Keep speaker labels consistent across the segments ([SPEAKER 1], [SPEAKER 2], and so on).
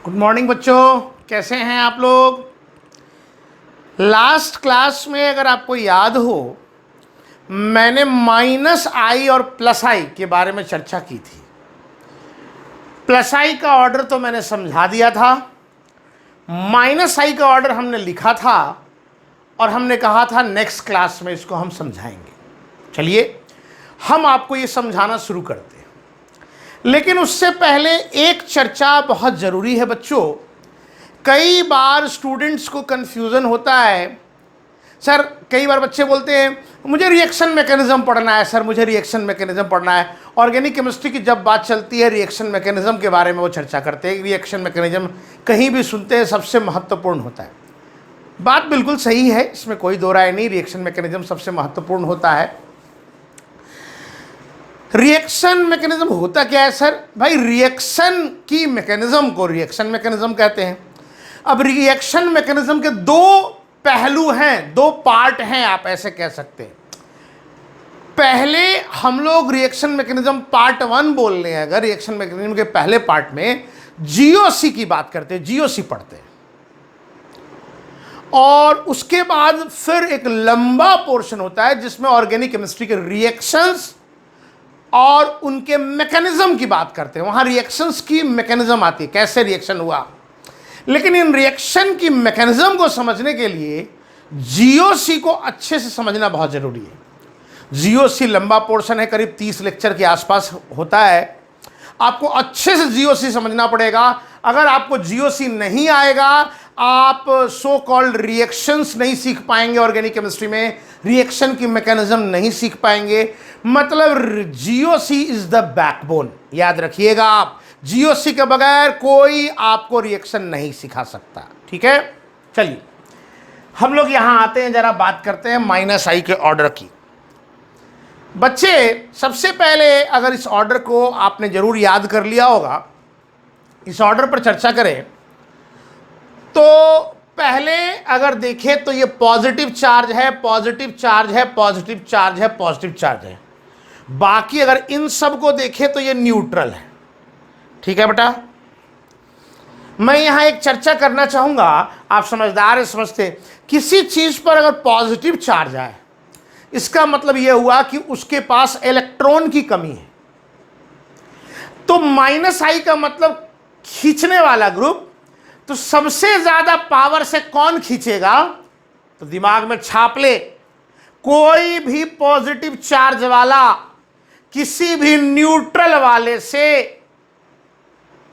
[SPEAKER 1] Good morning बच्चों, कैसे हैं आप लोग। लास्ट क्लास में अगर आपको याद हो, मैंने माइनस आई और प्लस आई के बारे में चर्चा की थी। प्लस आई का ऑर्डर तो मैंने समझा दिया था, माइनस आई का ऑर्डर हमने लिखा था और हमने कहा था नेक्स्ट क्लास में इसको हम समझाएंगे। चलिए हम आपको ये समझाना शुरू करते हैं, लेकिन उससे पहले एक चर्चा बहुत ज़रूरी है बच्चों। कई बार स्टूडेंट्स को कन्फ्यूज़न होता है, सर कई बार बच्चे बोलते हैं मुझे रिएक्शन मैकेनिज़्म पढ़ना है, सर मुझे रिएक्शन मैकेनिज़्म पढ़ना है। ऑर्गेनिक केमिस्ट्री की जब बात चलती है रिएक्शन मैकेनिज़्म के बारे में वो चर्चा करते हैं। रिएक्शन मैकेनिज़्म कहीं भी सुनते हैं सबसे महत्वपूर्ण होता है। बात बिल्कुल सही है, इसमें कोई दो राय नहीं, रिएक्शन मैकेनिज़्म सबसे महत्वपूर्ण होता है। रिएक्शन मैकेनिज्म होता क्या है सर? भाई रिएक्शन की मैकेनिज्म को रिएक्शन मैकेनिज्म कहते हैं। अब रिएक्शन मैकेनिज्म के दो पहलू हैं, दो पार्ट हैं, आप ऐसे कह सकते हैं। पहले हम लोग रिएक्शन मैकेनिज्म पार्ट 1 बोल रहे हैं। अगर रिएक्शन मैकेनिज्म के पहले पार्ट में जीओसी की बात करते हैं, जीओसी पढ़ते हैं, और उसके बाद फिर एक लंबा पोर्शन होता है जिसमें ऑर्गेनिक केमिस्ट्री के रिएक्शंस और उनके मैकेनिज्म की बात करते हैं। वहां रिएक्शंस की मैकेनिज्म आती है, कैसे रिएक्शन हुआ। लेकिन इन रिएक्शन की मैकेनिज्म को समझने के लिए जीओसी को अच्छे से समझना बहुत जरूरी है। जीओसी लंबा पोर्शन है, करीब 30 लेक्चर के आसपास होता है। आपको अच्छे से जीओसी समझना पड़ेगा। अगर आपको जीओसी नहीं आएगा, आप सो कॉल्ड रिएक्शंस नहीं सीख पाएंगे। ऑर्गेनिक केमिस्ट्री में रिएक्शन की मैकेनिज्म नहीं सीख पाएंगे। मतलब जीओसी इज द बैकबोन, याद रखिएगा आप। जीओसी के बगैर कोई आपको रिएक्शन नहीं सिखा सकता, ठीक है। चलिए हम लोग यहां आते हैं, जरा बात करते हैं माइनस आई के ऑर्डर की। बच्चे सबसे पहले अगर इस ऑर्डर को आपने जरूर याद कर लिया होगा, इस ऑर्डर पर चर्चा करें तो पहले अगर देखें तो ये पॉजिटिव चार्ज है, पॉजिटिव चार्ज है, पॉजिटिव चार्ज है, पॉजिटिव चार्ज है। बाकी अगर इन सब को देखें तो ये न्यूट्रल है, ठीक है बेटा। मैं यहां एक चर्चा करना चाहूंगा, आप समझदार है, समझते किसी चीज पर अगर पॉजिटिव चार्ज आए इसका मतलब यह हुआ कि उसके पास इलेक्ट्रॉन की कमी है। तो माइनस आई का मतलब खींचने वाला ग्रुप, तो सबसे ज्यादा पावर से कौन खींचेगा? तो दिमाग में छाप ले, कोई भी पॉजिटिव चार्ज वाला किसी भी न्यूट्रल वाले से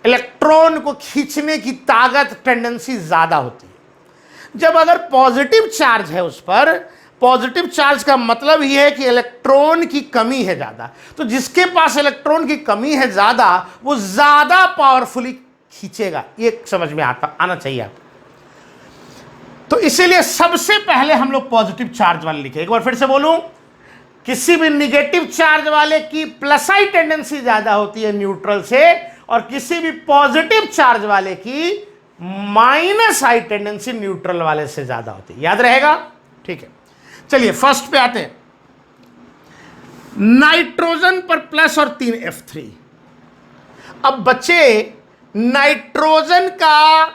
[SPEAKER 1] इलेक्ट्रॉन को खींचने की ताकत, टेंडेंसी ज्यादा होती है। जब अगर पॉजिटिव चार्ज है उस पर, पॉजिटिव चार्ज का मतलब यह है कि इलेक्ट्रॉन की कमी है ज्यादा। तो जिसके पास इलेक्ट्रॉन की कमी है ज्यादा, वो ज्यादा पावरफुली खींचेगा। ये समझ में आना चाहिए आप। तो इसीलिए सबसे पहले हम लोग पॉजिटिव चार्ज वाले लिखे। एक बार फिर से बोलूं, किसी भी निगेटिव चार्ज वाले की प्लस आई टेंडेंसी ज्यादा होती है न्यूट्रल से, और किसी भी पॉजिटिव चार्ज वाले की माइनस आई टेंडेंसी न्यूट्रल वाले से ज्यादा होती है। याद रहेगा, ठीक है। चलिए फर्स्ट पे आते हैं। नाइट्रोजन पर प्लस और 3 F3। अब बच्चे नाइट्रोजन का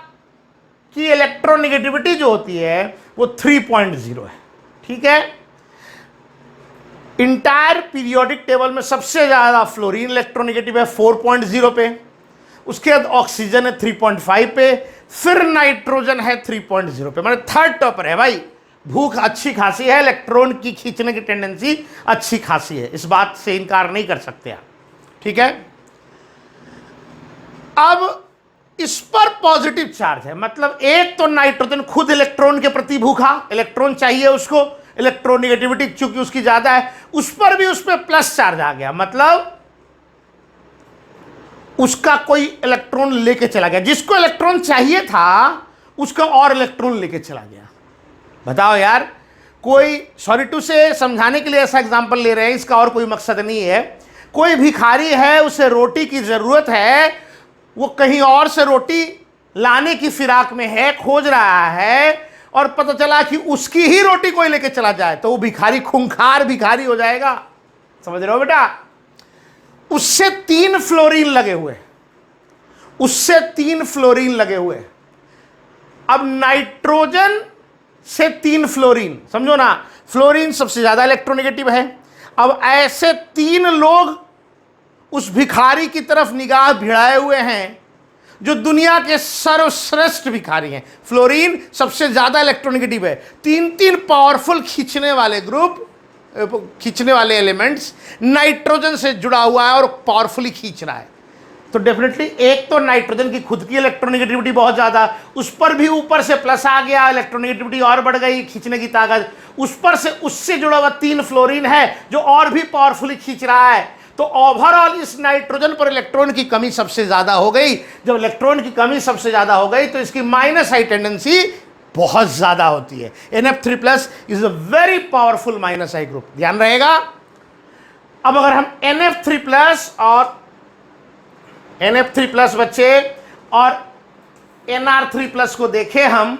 [SPEAKER 1] की इलेक्ट्रोनेगेटिविटी जो होती है वो 3.0 है, ठीक है। इंटायर पीरियोडिक टेबल में सबसे ज्यादा फ्लोरीन इलेक्ट्रोनेगेटिव है 4.0 पे, उसके बाद ऑक्सीजन है 3.5 पे, फिर नाइट्रोजन है 3.0 पे। मतलब थर्ड टॉपर है भाई। भूख अच्छी खासी है, इलेक्ट्रॉन की खींचने की टेंडेंसी अच्छी खासी है, इस बात से इनकार नहीं कर सकते आप, ठीक है। अब इस पर पॉजिटिव चार्ज है, मतलब एक तो नाइट्रोजन खुद इलेक्ट्रॉन के प्रति भूखा, इलेक्ट्रॉन चाहिए उसको, इलेक्ट्रोनेगेटिविटी चूंकि उसकी ज्यादा है, उस पर भी उस पर प्लस चार्ज आ गया, मतलब उसका कोई इलेक्ट्रॉन लेके चला गया। जिसको इलेक्ट्रॉन चाहिए था उसका और इलेक्ट्रॉन लेके चला गया। बताओ यार, कोई सॉरी टू से समझाने के लिए ऐसा एग्जांपल ले रहे हैं, इसका और कोई मकसद नहीं है। कोई भिखारी है, उसे रोटी की जरूरत है, वो कहीं और से रोटी लाने की फिराक में है, खोज रहा है, और पता चला कि उसकी ही रोटी कोई लेके चला जाए, तो वो भिखारी खूंखार भिखारी हो जाएगा। समझ रहे हो बेटा? उससे 3 फ्लोरीन लगे हुए, उससे 3 फ्लोरीन लगे हुए हैं। अब नाइट्रोजन से 3 फ्लोरीन, समझो ना, फ्लोरीन सबसे ज्यादा इलेक्ट्रोनेगेटिव है। अब ऐसे 3 लोग उस भिखारी की तरफ निगाह भिड़ाए हुए हैं जो दुनिया के सर्वश्रेष्ठ भिखारी हैं। फ्लोरीन सबसे ज्यादा इलेक्ट्रोनेगेटिव है। 3 पावरफुल खींचने वाले ग्रुप, खींचने वाले एलिमेंट्स नाइट्रोजन से जुड़ा हुआ है और पावरफुली खींच रहा है। तो डेफिनेटली एक तो नाइट्रोजन की खुद की इलेक्ट्रोनेगेटिविटी बहुत ज्यादा, उस पर भी ऊपर से प्लस आ गया, इलेक्ट्रोनेगेटिविटी और बढ़ गई, खींचने की ताकत, उस पर से उससे जुड़ा हुआ 3 फ्लोरीन है जो और भी पावरफुली खींच रहा है। तो ओवरऑल इस नाइट्रोजन पर इलेक्ट्रॉन की कमी सबसे ज्यादा हो गई। जब इलेक्ट्रॉन की कमी सबसे ज्यादा हो गई तो इसकी माइनस आई टेंडेंसी बहुत ज्यादा होती है। NF3+ is a very powerful minus I group, ध्यान रहेगा। अब अगर हम NF3+ और NF3+ बच्चे और NR3+ को देखें हम,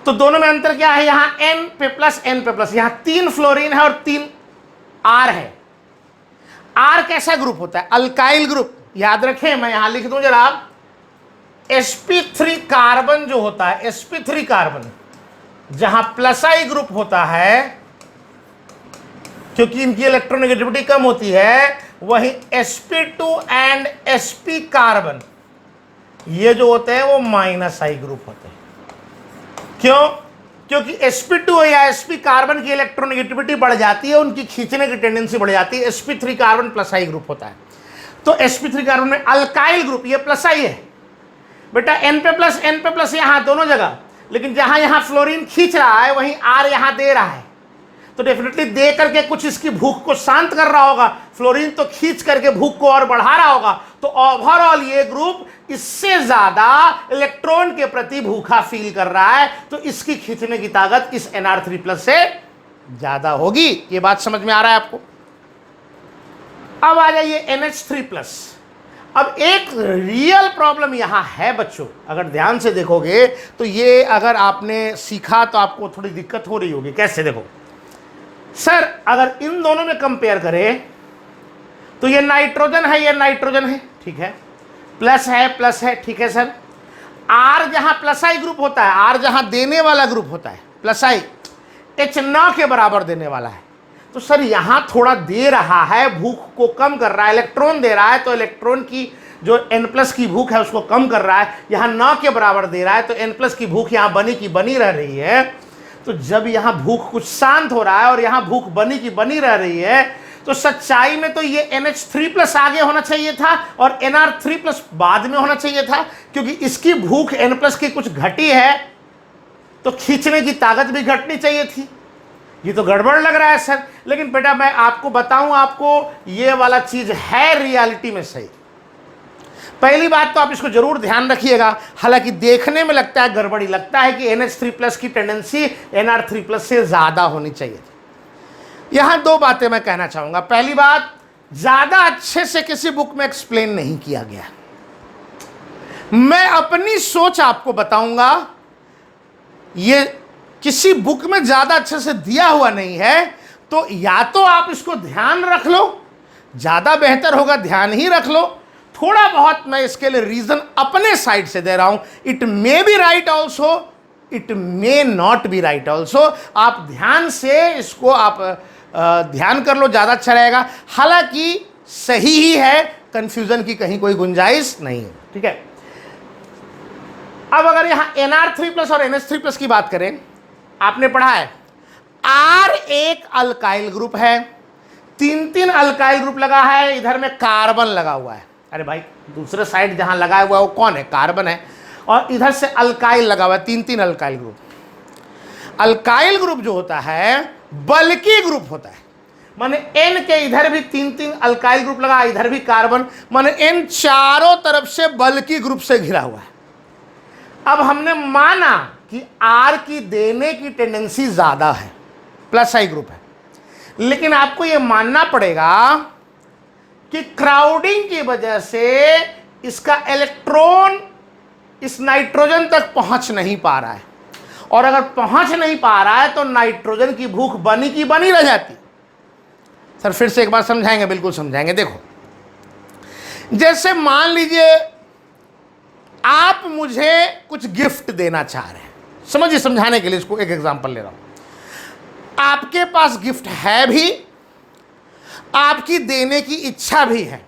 [SPEAKER 1] तो दोनों में अंतर क्या है? यहां N पे प्लस यहां 3 फ्लोरीन है और 3 R है। R कैसा ग्रुप होता है? Alkyl group. याद रखें, मैं यहां लिख दूं जरा, sp3 कार्बन जो होता है, sp3 कार्बन जहां प्लस आई ग्रुप होता है, क्योंकि इनकी इलेक्ट्रोनेगेटिविटी कम होती है, वही sp2 एंड sp कार्बन ये जो होते हैं वो माइनस आई ग्रुप होते हैं। क्यों? क्योंकि sp2 या sp कार्बन की इलेक्ट्रोनेगेटिविटी बढ़ जाती है, उनकी खींचने की टेंडेंसी बढ़ जाती है। sp3 carbon plus I group होता है। तो sp3 कार्बन में अल्काइल ग्रुप ये प्लस आई है बेटा, n पे प्लस यहां दोनों जगह, लेकिन जहां यहां फ्लोरीन खींच रहा है वहीं R यहां दे रहा है, तो डेफिनेटली दे करके कुछ इसकी भूख को शांत कर रहा होगा। फ्लोरीन तो खींच करके भूख को और बढ़ा रहा होगा। तो ओवरऑल ये ग्रुप इससे ज्यादा इलेक्ट्रॉन के प्रति भूखा फील कर रहा है, तो इसकी खींचने की ताकत इस NR3+ से ज्यादा होगी। ये बात समझ में आ रहा है आपको? अब आ जाइए NH3+। अब एक रियल प्रॉब्लम यहां है बच्चों, अगर ध्यान से देखोगे तो ये अगर आपने सीखा तो आपको थोड़ी दिक्कत हो रही होगी। कैसे? देखो सर, अगर इन दोनों में कंपेयर करें तो ये नाइट्रोजन है, ये नाइट्रोजन है, ठीक है, प्लस है, ठीक है सर। R जहां प्लस आई ग्रुप होता है, R जहां देने वाला ग्रुप होता है प्लस आई, H न के बराबर देने वाला है, तो सर यहां थोड़ा दे रहा है, भूख को कम कर रहा है, इलेक्ट्रॉन दे रहा है, तो इलेक्ट्रॉन की जो N+ की भूख है उसको कम कर रहा है। यहां न के बराबर दे रहा है, तो N+ की भूख यहां बनी की बनी रह रही है। तो जब यहां भूख कुछ शांत हो रहा है और यहां भूख बनी की बनी रह रही है, तो सच्चाई में तो ये NH3+ आगे होना चाहिए था और NR3+ बाद में होना चाहिए था, क्योंकि इसकी भूख N+ की कुछ घटी है तो खींचने की ताकत भी घटनी चाहिए थी। ये तो गड़बड़ लग रहा है सर, लेकिन बेटा मैं आपको बताऊं, आपको ये वाला चीज है रियलिटी में सही। पहली बात तो आप इसको जरूर ध्यान रखिएगा, हालांकि देखने में लगता है गड़बड़ी, लगता है कि NH3+ की टेंडेंसी NR3+ से ज्यादा होनी चाहिए थी। यहां 2 बातें मैं कहना चाहूंगा। पहली बात, ज्यादा अच्छे से किसी बुक में एक्सप्लेन नहीं किया गया। मैं अपनी सोच आपको बताऊंगा, ये किसी बुक में ज्यादा अच्छे से दिया हुआ नहीं है, तो या तो आप इसको ध्यान रख लो, ज्यादा बेहतर होगा ध्यान ही रख लो। थोड़ा बहुत मैं इसके लिए रीजन अपने साइड से दे रहा हूं। It may be right also, it may not be right also. आप ध्यान से इसको आप ध्यान कर लो, ज्यादा अच्छा रहेगा। हालांकि सही ही है, कंफ्यूजन की कहीं कोई गुंजाइश नहीं है, ठीक है। अब अगर यहां NR3+ और NH3+ की बात करें, आपने पढ़ा है R एक अल्काइल ग्रुप है, 3 अल्काइल ग्रुप लगा है, इधर में कार्बन लगा हुआ है। अरे भाई, दूसरे साइड जहां लगा हुआ है वो कौन है? कार्बन है। और इधर से अल्काइल लगा हुआ है, 3 अल्काइल ग्रुप। अल्काइल ग्रुप जो होता है बल्कि ग्रुप होता है, माने N के इधर भी 3 अल्काइल ग्रुप लगा, इधर भी कार्बन, माने N चारों तरफ से बल्कि ग्रुप से घिरा हुआ है। अब हमने माना कि R की देने की टेंडेंसी ज्यादा है, प्लस आई ग्रुप है, लेकिन आपको यह मानना पड़ेगा कि क्राउडिंग की वजह से इसका इलेक्ट्रॉन इस नाइट्रोजन तक पहुंच नहीं पा रहा है, और अगर पहुंच नहीं पा रहा है तो नाइट्रोजन की भूख बनी की बनी रह जाती। सर फिर से एक बार समझाएंगे? बिल्कुल समझाएंगे। देखो, जैसे मान लीजिए आप मुझे कुछ गिफ्ट देना चाह रहे हैं, समझिए, समझाने के लिए इसको एक एग्जांपल ले रहा हूं। आपके पास गिफ्ट है भी, आपकी देने की इच्छा भी है,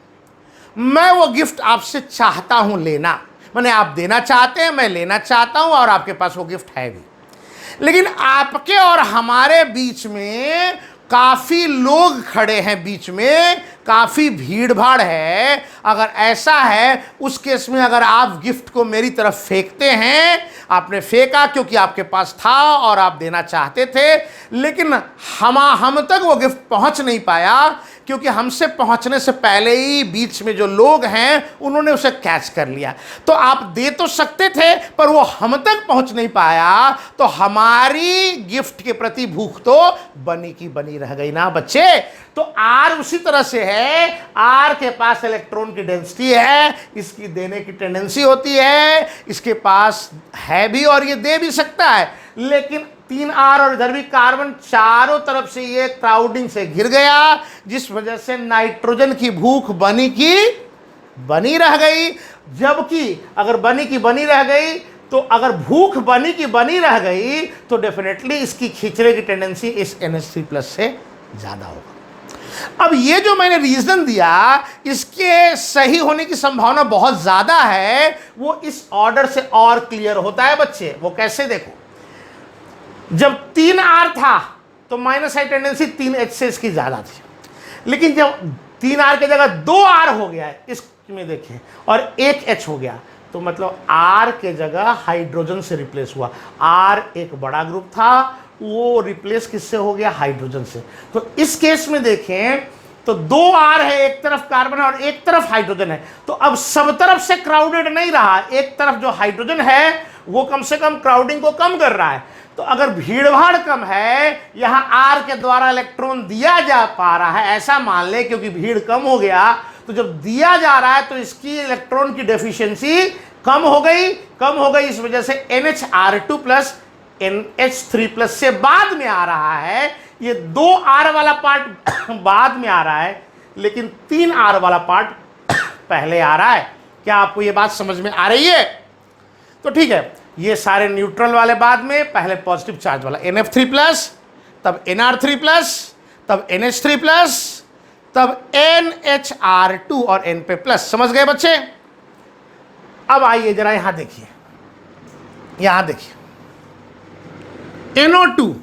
[SPEAKER 1] मैं वो गिफ्ट आपसे चाहता हूं लेना, माने आप देना चाहते हैं, मैं लेना चाहता हूं, और आपके पास वो गिफ्ट है भी। लेकिन आपके और हमारे बीच में काफी लोग खड़े हैं, बीच में काफी भीड़ भाड़ है। अगर ऐसा है, उस केस में अगर आप गिफ्ट को मेरी तरफ फेंकते हैं, आपने फेंका क्योंकि आपके पास था और आप देना चाहते थे, लेकिन हम तक वो गिफ्ट पहुंच नहीं पाया क्योंकि हमसे पहुंचने से पहले ही बीच में जो लोग हैं उन्होंने उसे कैच कर लिया। तो आप दे तो सकते थे, पर वो हम तक पहुंच नहीं पाया, तो हमारी गिफ्ट के प्रति भूख तो बनी की बनी रह गई ना बच्चे। तो आर उसी तरह से है, आर के पास इलेक्ट्रॉन की डेंसिटी है, इसकी देने की टेंडेंसी होती है, इसके पास है भी और ये दे भी सकता है, लेकिन 3R और इधर भी कार्बन, चारों तरफ से ये क्राउडिंग से घिर गया, जिस वजह से नाइट्रोजन की भूख बनी की बनी रह गई। जबकि अगर बनी की बनी रह गई, तो अगर भूख बनी की बनी रह गई, तो डेफिनेटली इसकी खींचने की टेंडेंसी इस NH3+ से ज़्यादा होगा। अब ये जो मैंने रीजन दिया, इसके सही होने की संभावना बहुत ज़्यादा है, वो इस ऑर्डर से और क्लियर होता है बच्चे। वो कैसे, देखो, जब 3R था तो -I टेंडेंसी 3H से इसकी ज़्यादा थी, लेकिन जब 3R की जगह 2R हो गया है इसमें देखिए, और 1H हो गया, तो मतलब R के जगह हाइड्रोजन से रिप्लेस हुआ। R एक बड़ा ग्रुप था, वो रिप्लेस किससे हो गया, हाइड्रोजन से। तो इस केस में देखें तो 2R है, एक तरफ कार्बन है और एक तरफ हाइड्रोजन है, तो अब सब तरफ से क्राउडेड नहीं रहा, एक तरफ जो हाइड्रोजन है वो कम से कम क्राउडिंग को कम कर रहा है। तो अगर भीड़भाड़ कम है, यहां R के द्वारा इलेक्ट्रॉन दिया जा पा रहा है, ऐसा मान ले, क्योंकि भीड़ कम हो गया, तो जब दिया जा रहा है तो इसकी इलेक्ट्रॉन की डेफिशिएंसी कम हो गई। इस वजह से NHR2+ NH3+ से बाद में आ रहा है, ये 2R वाला पार्ट बाद में आ रहा है, लेकिन 3R वाला पार्ट पहले आ रहा है। क्या आपको ये बात समझ में आ रही है? तो ठीक है, ये सारे न्यूट्रल वाले बाद में, पहले पॉजिटिव चार्ज वाला NF3+, तब NR3+, तब NH3+, तब NHR2 और Np+। समझ गए बच्चे? अब आइए जरा यहां देखिए, NO2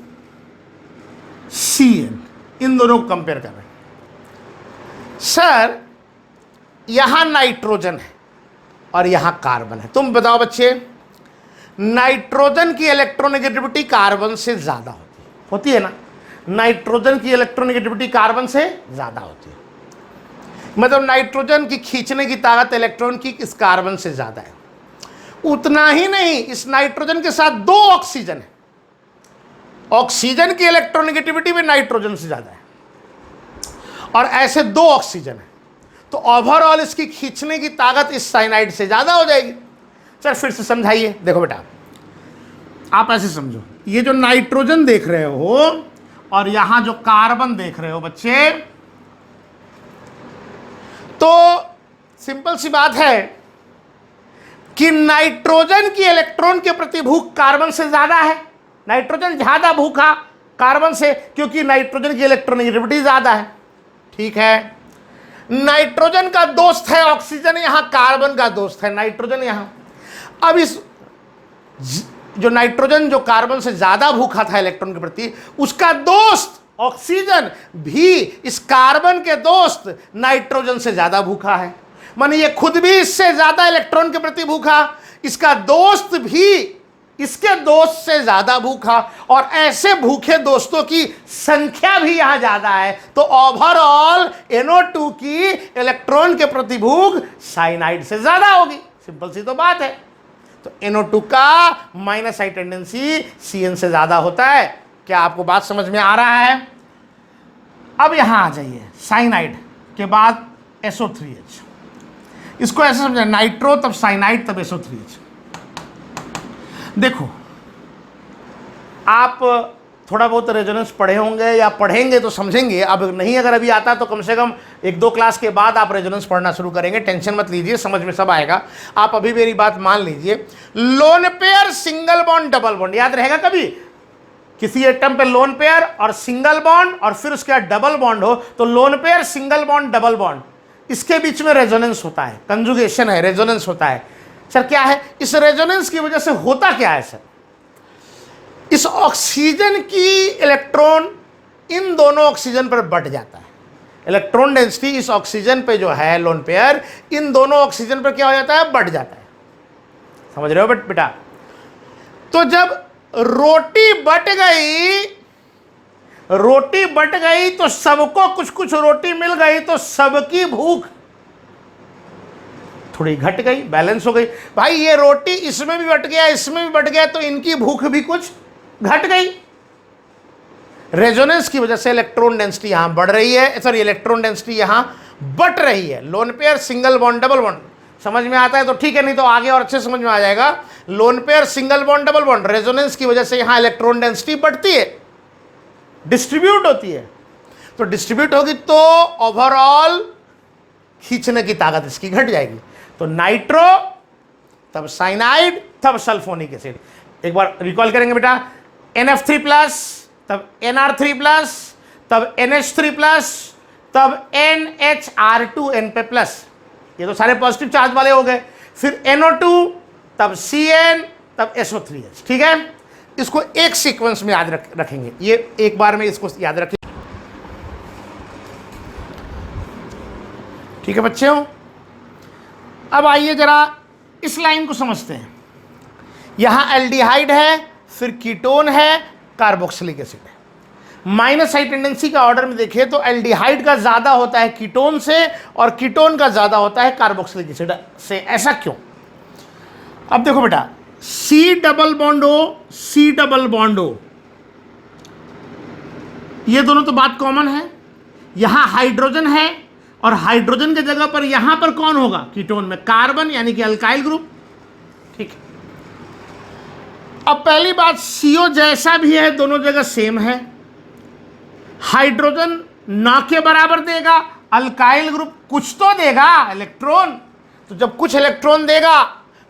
[SPEAKER 1] Cl, इन दोनों को कंपेयर कर रहे हैं। सर, यहां नाइट्रोजन है और यहां कार्बन है, तुम बताओ बच्चे, नाइट्रोजन की इलेक्ट्रोनेगेटिविटी कार्बन से ज्यादा होती है ना? नाइट्रोजन की इलेक्ट्रोनेगेटिविटी कार्बन से ज्यादा होती है, मतलब नाइट्रोजन की खींचने की ताकत इलेक्ट्रॉन की इस कार्बन से ज्यादा है। उतना ही नहीं, इस नाइट्रोजन के साथ 2 ऑक्सीजन है, ऑक्सीजन की इलेक्ट्रोनेगेटिविटी भी नाइट्रोजन से ज्यादा है, और ऐसे 2 ऑक्सीजन है, तो ओवरऑल इसकी खींचने की ताकत इस साइनाइड से ज्यादा हो जाएगी। सर फिर से समझाइए। देखो बेटा, आप ऐसे समझो, ये जो नाइट्रोजन देख रहे हो और यहां जो कार्बन देख रहे हो बच्चे, तो सिंपल सी बात है कि नाइट्रोजन की इलेक्ट्रॉन के प्रति भूख कार्बन से ज्यादा है। नाइट्रोजन ज्यादा भूखा कार्बन से, क्योंकि नाइट्रोजन की इलेक्ट्रोनेगेटिविटी ज्यादा है। ठीक है, नाइट्रोजन का दोस्त है ऑक्सीजन, यहां कार्बन का दोस्त है नाइट्रोजन यहां। अब इस जो नाइट्रोजन जो कार्बन से ज्यादा भूखा था इलेक्ट्रॉन के प्रति, उसका दोस्त ऑक्सीजन भी इस कार्बन के दोस्त नाइट्रोजन से ज्यादा भूखा है, माने ये खुद भी इससे ज्यादा इलेक्ट्रॉन के प्रति भूखा, इसका दोस्त भी इसके दोस्त से ज्यादा भूखा, और ऐसे भूखे दोस्तों की संख्या भी यहां ज्यादा है। तो ओवरऑल NO2 की इलेक्ट्रॉन के प्रति भूख साइनाइड से ज्यादा होगी। सिंपल सी तो बात है। तो NO2 का -I टेंडेंसी CN से ज्यादा होता है। क्या आपको बात समझ में आ रहा है? अब यहां आ जाइए, साइनाइड के बाद SO3H, इसको ऐसे समझे, नाइट्रो तब साइनाइड तब SO3H। देखो, आप थोड़ा बहुत रेजोनेंस पढ़े होंगे या पढ़ेंगे तो समझेंगे, अब नहीं अगर अभी आता तो कम से कम 1-2 क्लास के बाद आप रेजोनेंस पढ़ना शुरू करेंगे। टेंशन मत लीजिए, समझ में सब आएगा। आप अभी मेरी बात मान लीजिए। Lone pair, single bond, double bond, याद रहेगा कभी किसी एटम पे लोन पेयर और सिंगल बॉन्ड और फिर उसके बाद डबल बॉन्ड हो तो lone pair, single bond, double bond, इसके बीच में रेजोनेंस होता है, कंजुगेशन है, रेजोनेंस होता है। सर क्या है? इस रेजोनेंस की वजह से होता क्या है सर? इस ऑक्सीजन की इलेक्ट्रॉन इन दोनों ऑक्सीजन पर बट जाता है। इलेक्ट्रॉन डेंसिटी इस ऑक्सीजन पे जो है लोन पेयर, इन दोनों ऑक्सीजन पर क्या हो जाता है? बट जाता है। समझ रहे हो बेटा? तो जब रोटी बट गई तो सबको कुछ कुछ रोटी मिल गई तो सबकी भूख थोड़ी घट गई, बैलेंस हो गई। भाई ये रोटी इसमें भी बट गया, इसमें भी बट गया, तो इनकी भूख भी कुछ घट गई। रेजोनेंस की वजह से इलेक्ट्रॉन डेंसिटी यहां बढ़ रही है, सॉरी इलेक्ट्रॉन डेंसिटी यहां बट रही है। Lone pair, single bond, double bond, समझ में आता है तो ठीक है, नहीं तो आगे और अच्छे समझ में आ जाएगा। Lone pair, single bond, double bond, resonance की वजह से यहां इलेक्ट्रॉन डेंसिटी बढ़ती है, डिस्ट्रीब्यूट होती है। तो डिस्ट्रीब्यूट होगी तो ओवरऑल खींचने की ताकत इसकी घट जाएगी। तो नाइट्रो, तब साइनाइड, तब सल्फोनिक एसिड। एक बार रिकॉल करेंगे बेटा, NF3+, तब NR3+, तब NH3+, तब NHR2N पे प्लस, ये तो सारे पॉजिटिव चार्ज वाले हो गए। फिर NO2, तब CN, तब SO3H। ठीक है, इसको एक सीक्वेंस में याद रखेंगे, ये एक बार में इसको याद रखेंगे। ठीक है बच्चों, अब आइए जरा इस लाइन को समझते हैं। यहां एल्डिहाइड है, फिर कीटोन है, कार्बोक्सिलिक एसिड है। माइनस हाई टेंडेंसी का ऑर्डर में देखिए तो एल्डिहाइड का ज्यादा होता है कीटोन से और कीटोन का ज्यादा होता है कार्बोक्सिलिक एसिड से। ऐसा क्यों? अब देखो बेटा, C double bond O, C double bond O, ये दोनों तो बात कॉमन है। यहां हाइड्रोजन है और हाइड्रोजन की जगह पर यहां पर कौन होगा? कीटोन में कार्बन, यानी कि अल्काइल ग्रुप। ठीक है, अब पहली बात, CO जैसा भी है दोनों जगह सेम है। हाइड्रोजन ना के बराबर देगा, अल्काइल ग्रुप कुछ तो देगा इलेक्ट्रॉन। तो जब कुछ इलेक्ट्रॉन देगा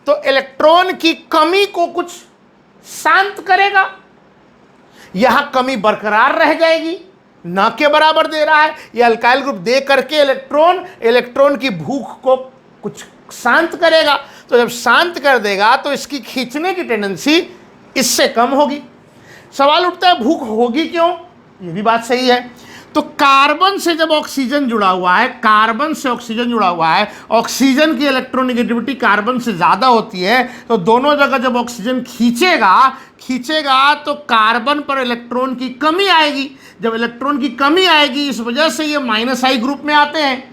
[SPEAKER 1] तो इलेक्ट्रॉन की कमी को कुछ शांत करेगा, यहां कमी बरकरार रह जाएगी। ना के बराबर दे रहा है, ये अल्काइल ग्रुप दे करके इलेक्ट्रॉन की भूख को कुछ शांत करेगा। तो जब शांत कर देगा तो इसकी खींचने की टेंडेंसी इससे कम होगी। सवाल उठता है भूख होगी क्यों? ये भी बात सही है। तो कार्बन से जब ऑक्सीजन जुड़ा हुआ है, कार्बन से ऑक्सीजन जुड़ा हुआ है, ऑक्सीजन की इलेक्ट्रोनेगेटिविटी कार्बन से ज्यादा होती है, तो दोनों जगह जब ऑक्सीजन खींचेगा तो कार्बन पर इलेक्ट्रॉन की कमी आएगी। जब इलेक्ट्रॉन की कमी आएगी, इस वजह से ये माइनस आई ग्रुप में आते हैं।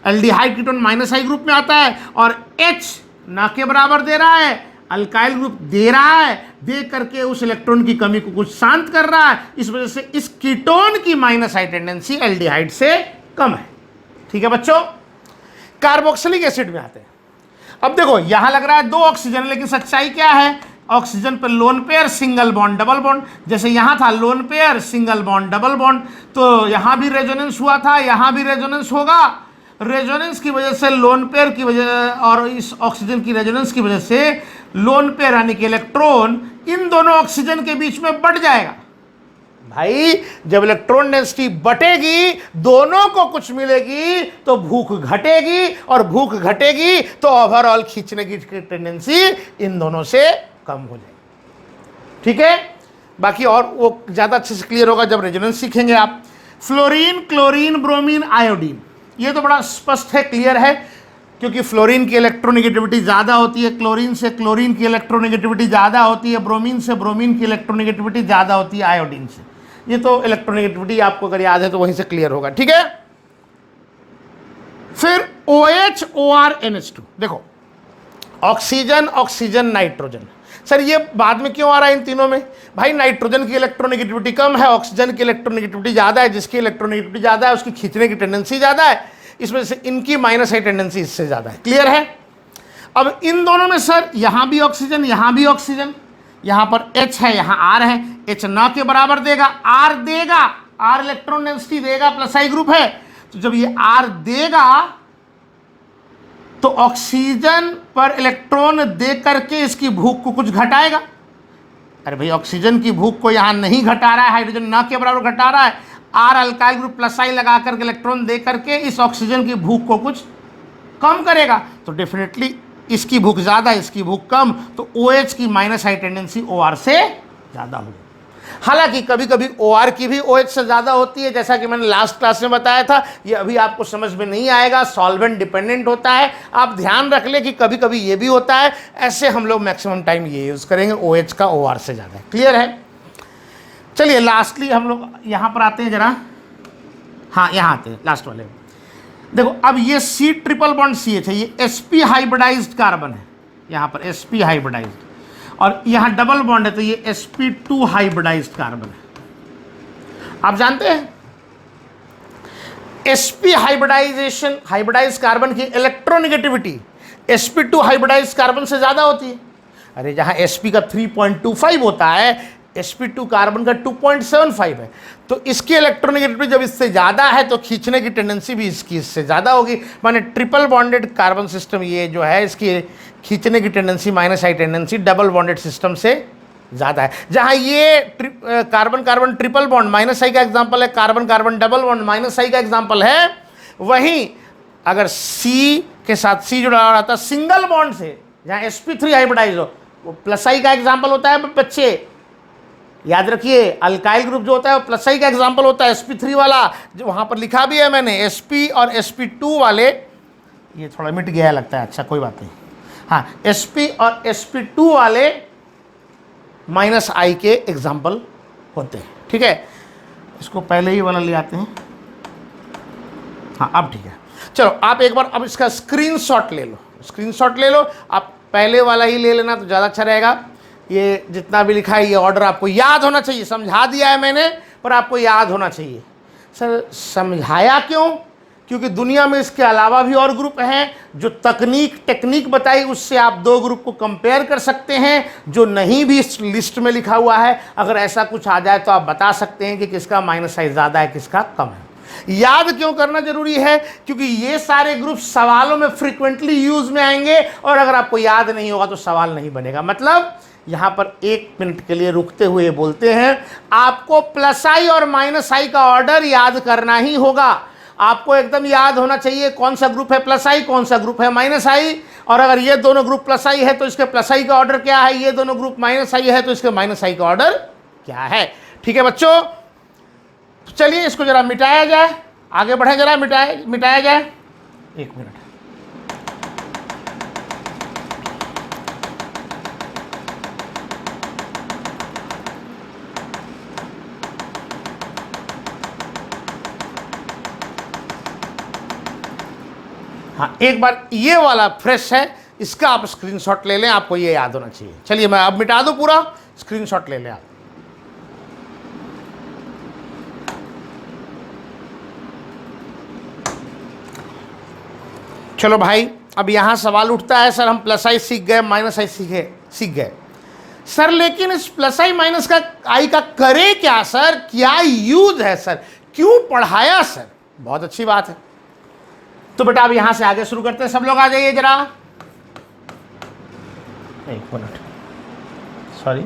[SPEAKER 1] Aldehyde ketone minus I group में आता है और H ना के बराबर दे रहा है, अल्काइल ग्रुप दे रहा है, दे करके उस इलेक्ट्रॉन की कमी को कुछ शांत कर रहा है। इस वजह से इस कीटोन की माइनस आई टेंडेंसी एल्डिहाइड से कम है। ठीक है बच्चों, कार्बोक्सिलिक एसिड में आते हैं। अब देखो यहां लग रहा है 2 ऑक्सीजन, लेकिन सच्चाई क्या है? ऑक्सीजन पर lone pair, single bond, double bond. जैसे यहां था lone pair, single bond, double bond, तो यहां भी रेजोनेंस हुआ था, यहां भी रेजोनेंस होगा। रेजोनेंस की वजह से लोन पेयर की वजह और इस ऑक्सीजन की रेजोनेंस की वजह से लोन पेयर यानी कि इलेक्ट्रॉन इन दोनों ऑक्सीजन के बीच में बट जाएगा। भाई जब इलेक्ट्रॉन डेंसिटी बटेगी, दोनों को कुछ मिलेगी तो भूख घटेगी, और भूख घटेगी तो ओवरऑल खींचने की टेंडेंसी इन दोनों से कम हो जाएगी। ठीक है, बाकी और वो ज्यादा अच्छे से क्लियर होगा जब रेजोनेंस सीखेंगे आप। फ्लोरीन, क्लोरीन, ब्रोमीन, आयोडीन, ये तो बड़ा स्पष्ट है, क्लियर है, क्योंकि फ्लोरीन की इलेक्ट्रोनेगेटिविटी ज़्यादा होती है, क्लोरीन से क्लोरीन की इलेक्ट्रोनेगेटिविटी ज़्यादा होती है, ब्रोमीन से ब्रोमीन की इलेक्ट्रोनेगेटिविटी ज़्यादा होती है आयोडीन से। ये तो इलेक्ट्रोनेगेटिविटी आपको अगर याद है तो वहीं से क्लियर होगा। ठीक है, फिर OH, OR, NH2। देखो ऑक्सीजन, ऑक्सीजन, नाइट्रोजन। सर ये बाद में क्यों आ रहा है इन तीनों में? भाई नाइट्रोजन की इलेक्ट्रोनेगेटिविटी कम है, ऑक्सीजन की इलेक्ट्रोनेगेटिविटी ज़्यादा है। जिसकी इलेक्ट्रोनेगेटिविटी ज़्यादा है उसकी खींचने की टेंडेंसी ज़्यादा है, इस वजह से इनकी माइनस आई टेंडेंसी इससे ज़्यादा है। क्लियर है? अब इन दोनों में सर यहाँ भी ऑक्सीजन, यहाँ भी ऑक्सीजन, यहाँ पर H है, यहाँ R है, H ना के बराबर देगा, R देगा, R इलेक्ट्रॉन डेंसिटी देगा, प्लस आई ग्रुप है, तो जब ये R देगा तो ऑक्सीजन पर इलेक्ट्रॉन दे करके इसकी भूख को कुछ घटाएगा। अरे भाई ऑक्सीजन की भूख को यहां नहीं घटा रहा है, हाइड्रोजन ना के बराबर घटा रहा है, R अल्काइल ग्रुप प्लस आई लगा करके इलेक्ट्रॉन दे करके इस ऑक्सीजन की भूख को कुछ कम करेगा, तो डेफिनेटली इसकी भूख ज़्यादा, इसकी भूख कम, तो OH की माइनस आई टेंडेंसी OR से ज़्यादा होगी। हालांकि कभी कभी OR की भी OH से ज़्यादा होती है, जैसा कि मैंने लास्ट क्लास में बताया था, ये अभी आपको समझ में नहीं आएगा, सॉल्वेंट डिपेंडेंट होता है, आप ध्यान रख ले कि कभी कभी ये भी होता है, ऐसे हम लोग मैक्सिमम टाइम ये यूज़ करेंगे, OH का OR से ज़्यादा है। क्लियर है? चलिए लास्टली हम लोग यहाँ पर आते हैं जरा, हाँ यहाँ आते हैं लास्ट वाले। देखो अब ये C ट्रिपल बॉन्ड CH है, ये sp हाइब्रिडाइज्ड कार्बन है, यहाँ पर sp हाइब्रिडाइज्ड, और यहाँ डबल बॉन्ड है तो ये sp2 हाइब्रिडाइज्ड कार्बन है। आप जानते हैं sp हाइब्रिडाइजेशन, हाइब्रिडाइज्ड कार्बन की इलेक्ट्रोनेगेटिविटी sp2 हाइब्रिडाइज्ड कार्बन से ज़्यादा होती है। अरे जहाँ sp का 3.25 होता है, sp2 कार्बन का 2.75 है, तो इसकी इलेक्ट्रोनेगेटिविटी जब इससे ज़्यादा है तो खींचने की टेंडेंसी भी इसकी इससे ज़्यादा होगी। माने ट्रिपल बॉन्डेड कार्बन सिस्टम ये जो है, इसकी खींचने की tendency minus I tendency double bonded system से ज़्यादा है। जहाँ ये carbon carbon triple bond minus I का एग्जाम्पल है, carbon carbon double bond minus I का एग्जाम्पल है, वहीं अगर C के साथ C जुड़ा हुआ रहता सिंगल बॉन्ड से, जहाँ sp3 हाइब्रिडाइज हो, वो प्लस आई का एग्जाम्पल होता है बच्चे, याद रखिए। अल्काइल ग्रुप जो होता है वो प्लस आई का एग्जाम्पल होता है, sp3 वाला जो वहाँ पर लिखा भी है मैंने, sp और sp2 वाले, ये थोड़ा मिट गया लगता है, अच्छा कोई बात नहीं, हाँ sp और sp2 वाले माइनस आई के एग्जाम्पल होते हैं। ठीक है, इसको पहले ही वाला ले आते हैं, हाँ अब ठीक है। चलो आप एक बार अब इसका स्क्रीनशॉट ले लो, स्क्रीनशॉट ले लो, आप पहले वाला ही ले लेना तो ज़्यादा अच्छा रहेगा। ये जितना भी लिखा है ये ऑर्डर आपको याद होना चाहिए, समझा दिया है मैंने पर आपको याद होना चाहिए। सर समझाया क्यों? क्योंकि दुनिया में इसके अलावा भी और ग्रुप हैं, जो टेक्निक बताई उससे आप दो ग्रुप को कंपेयर कर सकते हैं, जो नहीं भी इस लिस्ट में लिखा हुआ है। अगर ऐसा कुछ आ जाए तो आप बता सकते हैं कि किसका माइनस साइज ज़्यादा है, किसका कम है। याद क्यों करना जरूरी है? क्योंकि ये सारे ग्रुप सवालों में फ्रीक्वेंटली यूज में आएंगे, और अगर आपको याद नहीं होगा तो सवाल नहीं बनेगा। मतलब यहां पर 1 मिनट के लिए रुकते हुए बोलते हैं, आपको प्लस आई और माइनस आई का ऑर्डर याद करना ही होगा। आपको एकदम याद होना चाहिए कौन सा ग्रुप है प्लस आई, कौन सा ग्रुप है माइनस आई, और अगर ये दोनों ग्रुप प्लस आई है तो इसके प्लस आई का ऑर्डर क्या है, ये दोनों ग्रुप माइनस आई है तो इसके माइनस आई का ऑर्डर क्या है। ठीक है बच्चों, चलिए इसको जरा मिटाया जाए, आगे बढ़े, जरा मिटाया जाए। 1 मिनट। हाँ एक बार ये वाला फ्रेश है, इसका आप स्क्रीनशॉट ले लें, आपको ये याद होना चाहिए। चलिए मैं अब मिटा दूं पूरा, स्क्रीनशॉट ले लें आप। चलो भाई, अब यहां सवाल उठता है, सर हम प्लस आई सीख गए, माइनस आई सीख गए सर, लेकिन इस प्लस आई माइनस का आई का करे क्या सर, क्या यूज है सर, क्यों पढ़ाया सर? बहुत अच्छी बात है। तो बेटा अब यहां से आगे शुरू करते हैं, सब लोग आ जाइए जरा। 1 मिनट, सॉरी।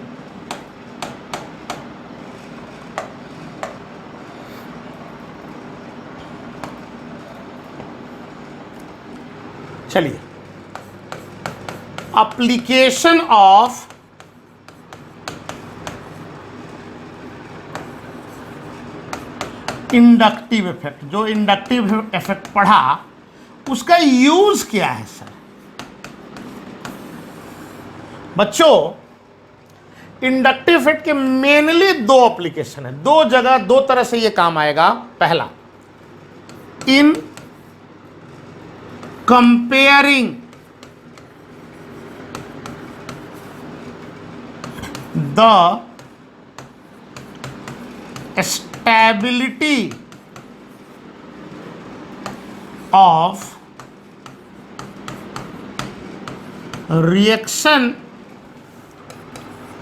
[SPEAKER 1] चलिए, एप्लीकेशन ऑफ इंडक्टिव इफेक्ट, जो इंडक्टिव इफेक्ट पढ़ा उसका यूज क्या है सर? बच्चों इंडक्टिव इफेक्ट के मेनली 2 एप्लीकेशन है, 2 जगह 2 तरह से ये काम आएगा। पहला, इन comparing the stability of reaction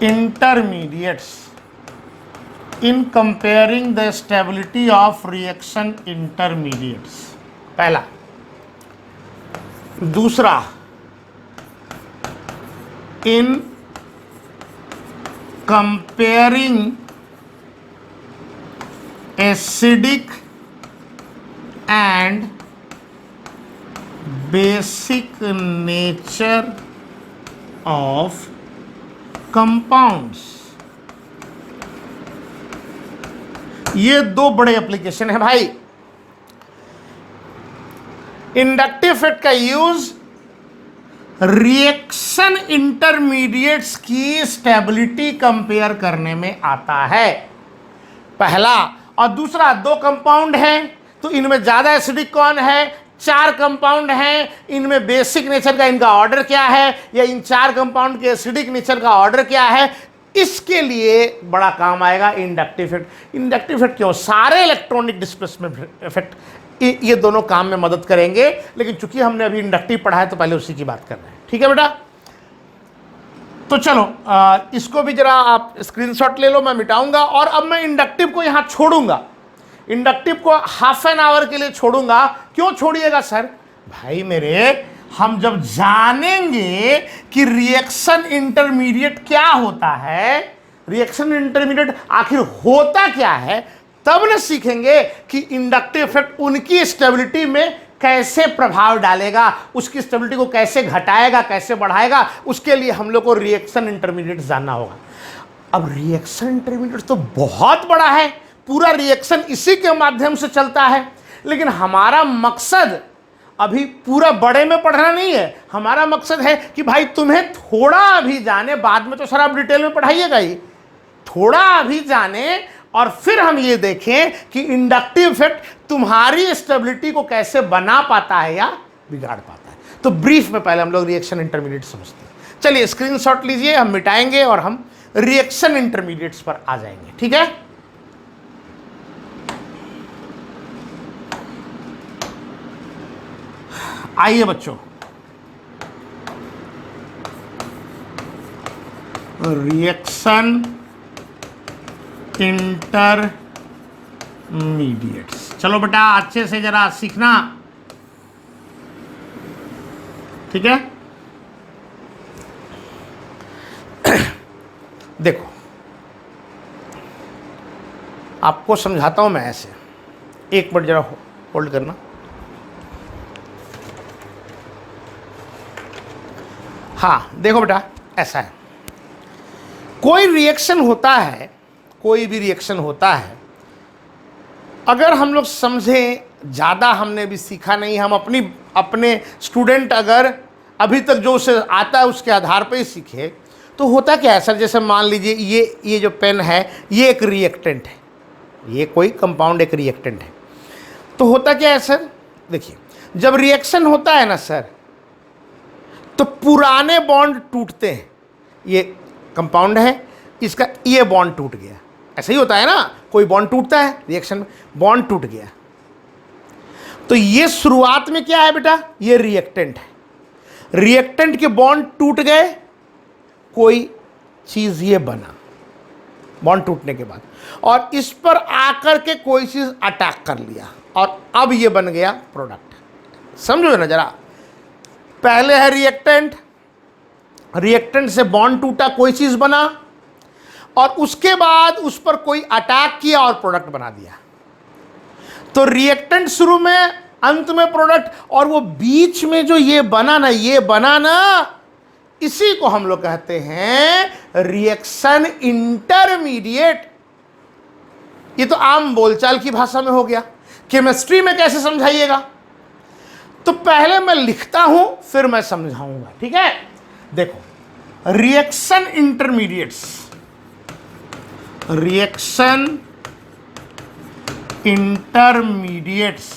[SPEAKER 1] intermediates. In comparing the stability of reaction intermediates, पहला। दूसरा, इन comparing acidic and basic nature of compounds. ये दो बड़े एप्लीकेशन है भाई। इंडक्टिव इफेक्ट का यूज रिएक्शन इंटरमीडिएट्स की स्टेबिलिटी कंपेयर करने में आता है, पहला। और दूसरा, दो कंपाउंड हैं तो इनमें ज्यादा एसिडिक कौन है, 4 कंपाउंड हैं, इनमें बेसिक नेचर का इनका ऑर्डर क्या है, या इन 4 कंपाउंड के एसिडिक नेचर का ऑर्डर क्या है, इसके लिए बड़ा काम आएगा इंडक्टिव इफेक्ट। इंडक्टिव इफेक्ट क्यों? सारे इलेक्ट्रॉनिक डिस्प्लेसमेंट इफेक्ट ये दोनों काम में मदद करेंगे, लेकिन चूंकि हमने अभी इंडक्टिव पढ़ा है तो पहले उसी की बात कर रहे हैं। ठीक है बेटा, तो चलो इसको भी जरा आप स्क्रीनशॉट ले लो, मैं मिटाऊंगा। और अब मैं इंडक्टिव को यहां छोड़ूंगा, इंडक्टिव को हाफ एन आवर के लिए छोड़ूंगा। क्यों छोड़िएगा सर? भाई मेरे, हम जब जानेंगे कि रिएक्शन इंटरमीडिएट क्या होता है, रिएक्शन इंटरमीडिएट आखिर होता क्या है, तब न सीखेंगे कि इंडक्टिव इफेक्ट उनकी स्टेबिलिटी में कैसे प्रभाव डालेगा, उसकी स्टेबिलिटी को कैसे घटाएगा, कैसे बढ़ाएगा। उसके लिए हम लोग को रिएक्शन इंटरमीडिएट जानना होगा। अब रिएक्शन इंटरमीडिएट तो बहुत बड़ा है, पूरा रिएक्शन इसी के माध्यम से चलता है, लेकिन हमारा मकसद अभी पूरा बड़े में पढ़ना नहीं है। हमारा मकसद है कि भाई तुम्हें थोड़ा अभी जाने, बाद में तो सर आप डिटेल में पढ़ाइएगा ही, थोड़ा अभी जाने और फिर हम ये देखें कि इंडक्टिव इफेक्ट तुम्हारी स्टेबिलिटी को कैसे बना पाता है या बिगाड़ पाता है। तो ब्रीफ में पहले हम लोग रिएक्शन इंटरमीडिएट समझते हैं। चलिए स्क्रीनशॉट लीजिए, हम मिटाएंगे और हम रिएक्शन इंटरमीडिएट्स पर आ जाएंगे। ठीक है, आइए बच्चों, रिएक्शन इंटरमीडिएट्स। चलो बेटा अच्छे से जरा सीखना, ठीक है। देखो आपको समझाता हूं मैं ऐसे, एक मिनट जरा होल्ड करना। हाँ देखो बेटा, ऐसा है, कोई रिएक्शन होता है, कोई भी रिएक्शन होता है, अगर हम लोग समझें, ज़्यादा हमने भी सीखा नहीं, हम अपने स्टूडेंट अगर अभी तक जो उसे आता है उसके आधार पर ही सीखे, तो होता क्या है सर, जैसे मान लीजिए ये जो पेन है ये एक रिएक्टेंट है, ये कोई कंपाउंड एक रिएक्टेंट है। तो होता क्या है सर, देखिए जब रिएक्शन होता है ना सर, तो पुराने बॉन्ड टूटते हैं। ये कंपाउंड है, इसका ये बॉन्ड टूट गया, ऐसा ही होता है ना, कोई बॉन्ड टूटता है रिएक्शन में, बॉन्ड टूट गया। तो ये शुरुआत में क्या है बेटा, ये रिएक्टेंट है, रिएक्टेंट के बॉन्ड टूट गए, कोई चीज ये बना बॉन्ड टूटने के बाद, और इस पर आकर के कोई चीज अटैक कर लिया, और अब ये बन गया प्रोडक्ट। समझो ना जरा, पहले है रिएक्टेंट, रिएक्टेंट से बॉन्ड टूटा, कोई चीज बना, और उसके बाद उस पर कोई अटैक किया और प्रोडक्ट बना दिया। तो रिएक्टेंट शुरू में, अंत में प्रोडक्ट, और वो बीच में जो ये बना ना, इसी को हम लोग कहते हैं रिएक्शन इंटरमीडिएट। ये तो आम बोलचाल की भाषा में हो गया, केमिस्ट्री में कैसे समझाइएगा? तो पहले मैं लिखता हूं फिर मैं समझाऊंगा, ठीक है। देखो, reaction intermediates, reaction intermediates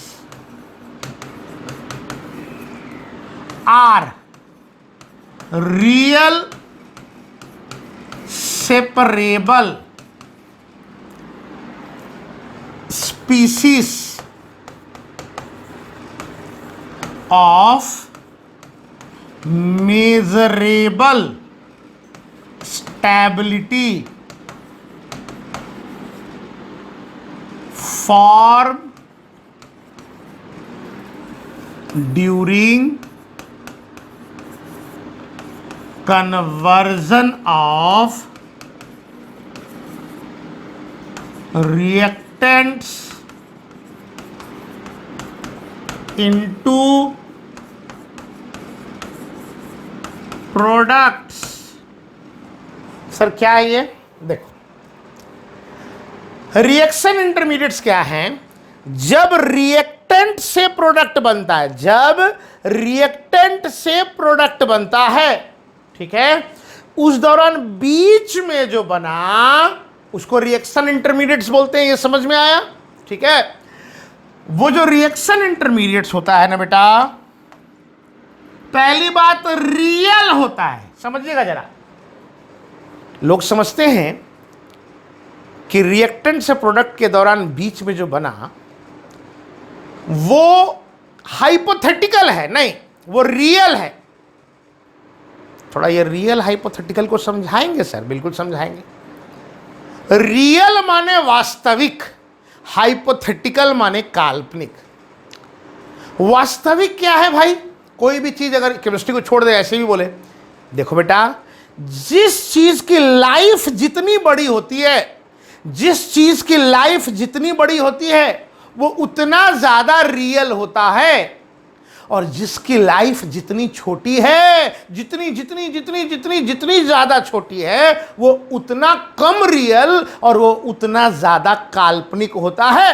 [SPEAKER 1] are real separable species of measurable stability form during conversion of reactants into products. Sir क्या है ये? देखो, रिएक्शन इंटरमीडिएट्स क्या हैं? जब रिएक्टेंट से प्रोडक्ट बनता है, जब रिएक्टेंट से प्रोडक्ट बनता है, ठीक है, उस दौरान बीच में जो बना उसको रिएक्शन इंटरमीडिएट्स बोलते हैं। ये समझ में आया? ठीक है, वो जो रिएक्शन इंटरमीडिएट्स होता है ना बेटा, पहली बात रियल होता है। समझिएगा जरा, लोग समझते हैं कि रिएक्टेंट से प्रोडक्ट के दौरान बीच में जो बना वो हाइपोथेटिकल है। नहीं, वो रियल है। थोड़ा ये रियल हाइपोथेटिकल को समझाएंगे सर? बिल्कुल समझाएंगे। रियल माने वास्तविक, हाइपोथेटिकल माने काल्पनिक। वास्तविक क्या है भाई? कोई भी चीज अगर केमिस्ट्री को छोड़ दे, ऐसे भी बोले, देखो बेटा, जिस चीज की लाइफ जितनी बड़ी होती है, जिस चीज की लाइफ जितनी बड़ी होती है वो उतना ज्यादा रियल होता है, और जिसकी लाइफ जितनी छोटी है, जितनी जितनी जितनी जितनी जितनी ज्यादा छोटी है, वो उतना कम रियल और वो उतना ज्यादा काल्पनिक होता है।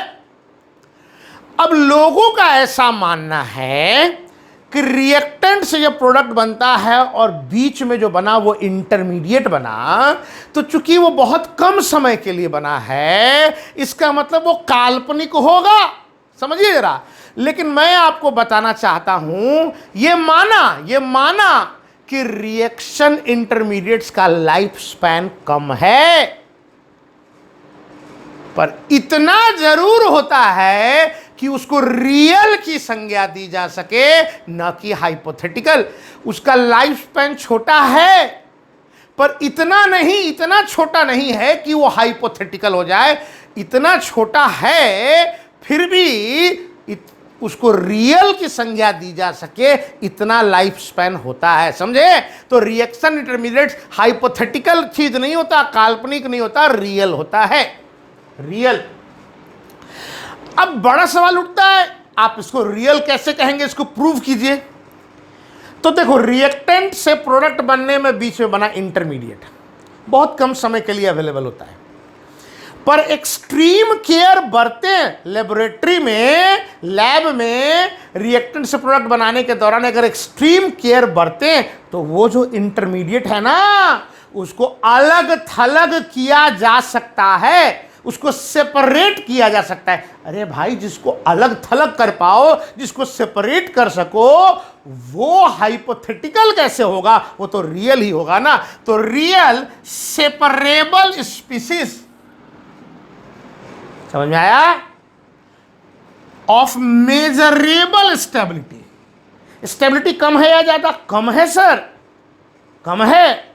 [SPEAKER 1] अब लोगों का ऐसा मानना है कि रिएक्टेंट से जब प्रोडक्ट बनता है और बीच में जो बना वो इंटरमीडिएट बना, तो चूंकि वो बहुत कम समय के लिए बना है, इसका मतलब वो काल्पनिक होगा। समझिए जरा। लेकिन मैं आपको बताना चाहता हूं, ये माना कि रिएक्शन इंटरमीडिएट्स का लाइफ स्पैन कम है, पर इतना जरूर होता है कि उसको रियल की संज्ञा दी जा सके, न कि हाइपोथेटिकल। उसका लाइफ स्पैन छोटा है, पर इतना नहीं, इतना छोटा नहीं है कि वो हाइपोथेटिकल हो जाए। इतना छोटा है फिर भी उसको रियल की संज्ञा दी जा सके, इतना लाइफ स्पैन होता है। समझे? तो रिएक्शन इंटरमीडिएट हाइपोथेटिकल चीज नहीं होता, काल्पनिक नहीं होता, रियल होता है। रियल। अब बड़ा सवाल उठता है, आप इसको रियल कैसे कहेंगे? इसको प्रूव कीजिए। तो देखो, रिएक्टेंट से प्रोडक्ट बनने में बीच में बना इंटरमीडिएट बहुत कम समय के लिए अवेलेबल होता है, पर एक्सट्रीम केयर बरतें लेबोरेटरी में, लैब में रिएक्टेंट से प्रोडक्ट बनाने के दौरान अगर एक्सट्रीम केयर बरतें तो वो जो इंटरमीडिएट है ना, उसको अलग थलग किया जा सकता है, उसको सेपरेट किया जा सकता है। अरे भाई, जिसको अलग थलग कर पाओ, जिसको सेपरेट कर सको, वो हाइपोथेटिकल कैसे होगा? वो तो रियल ही होगा ना। तो रियल सेपरेबल स्पीसीज, समझ में आया? Of measurable stability. स्टेबिलिटी कम है या ज्यादा? कम है सर, कम है।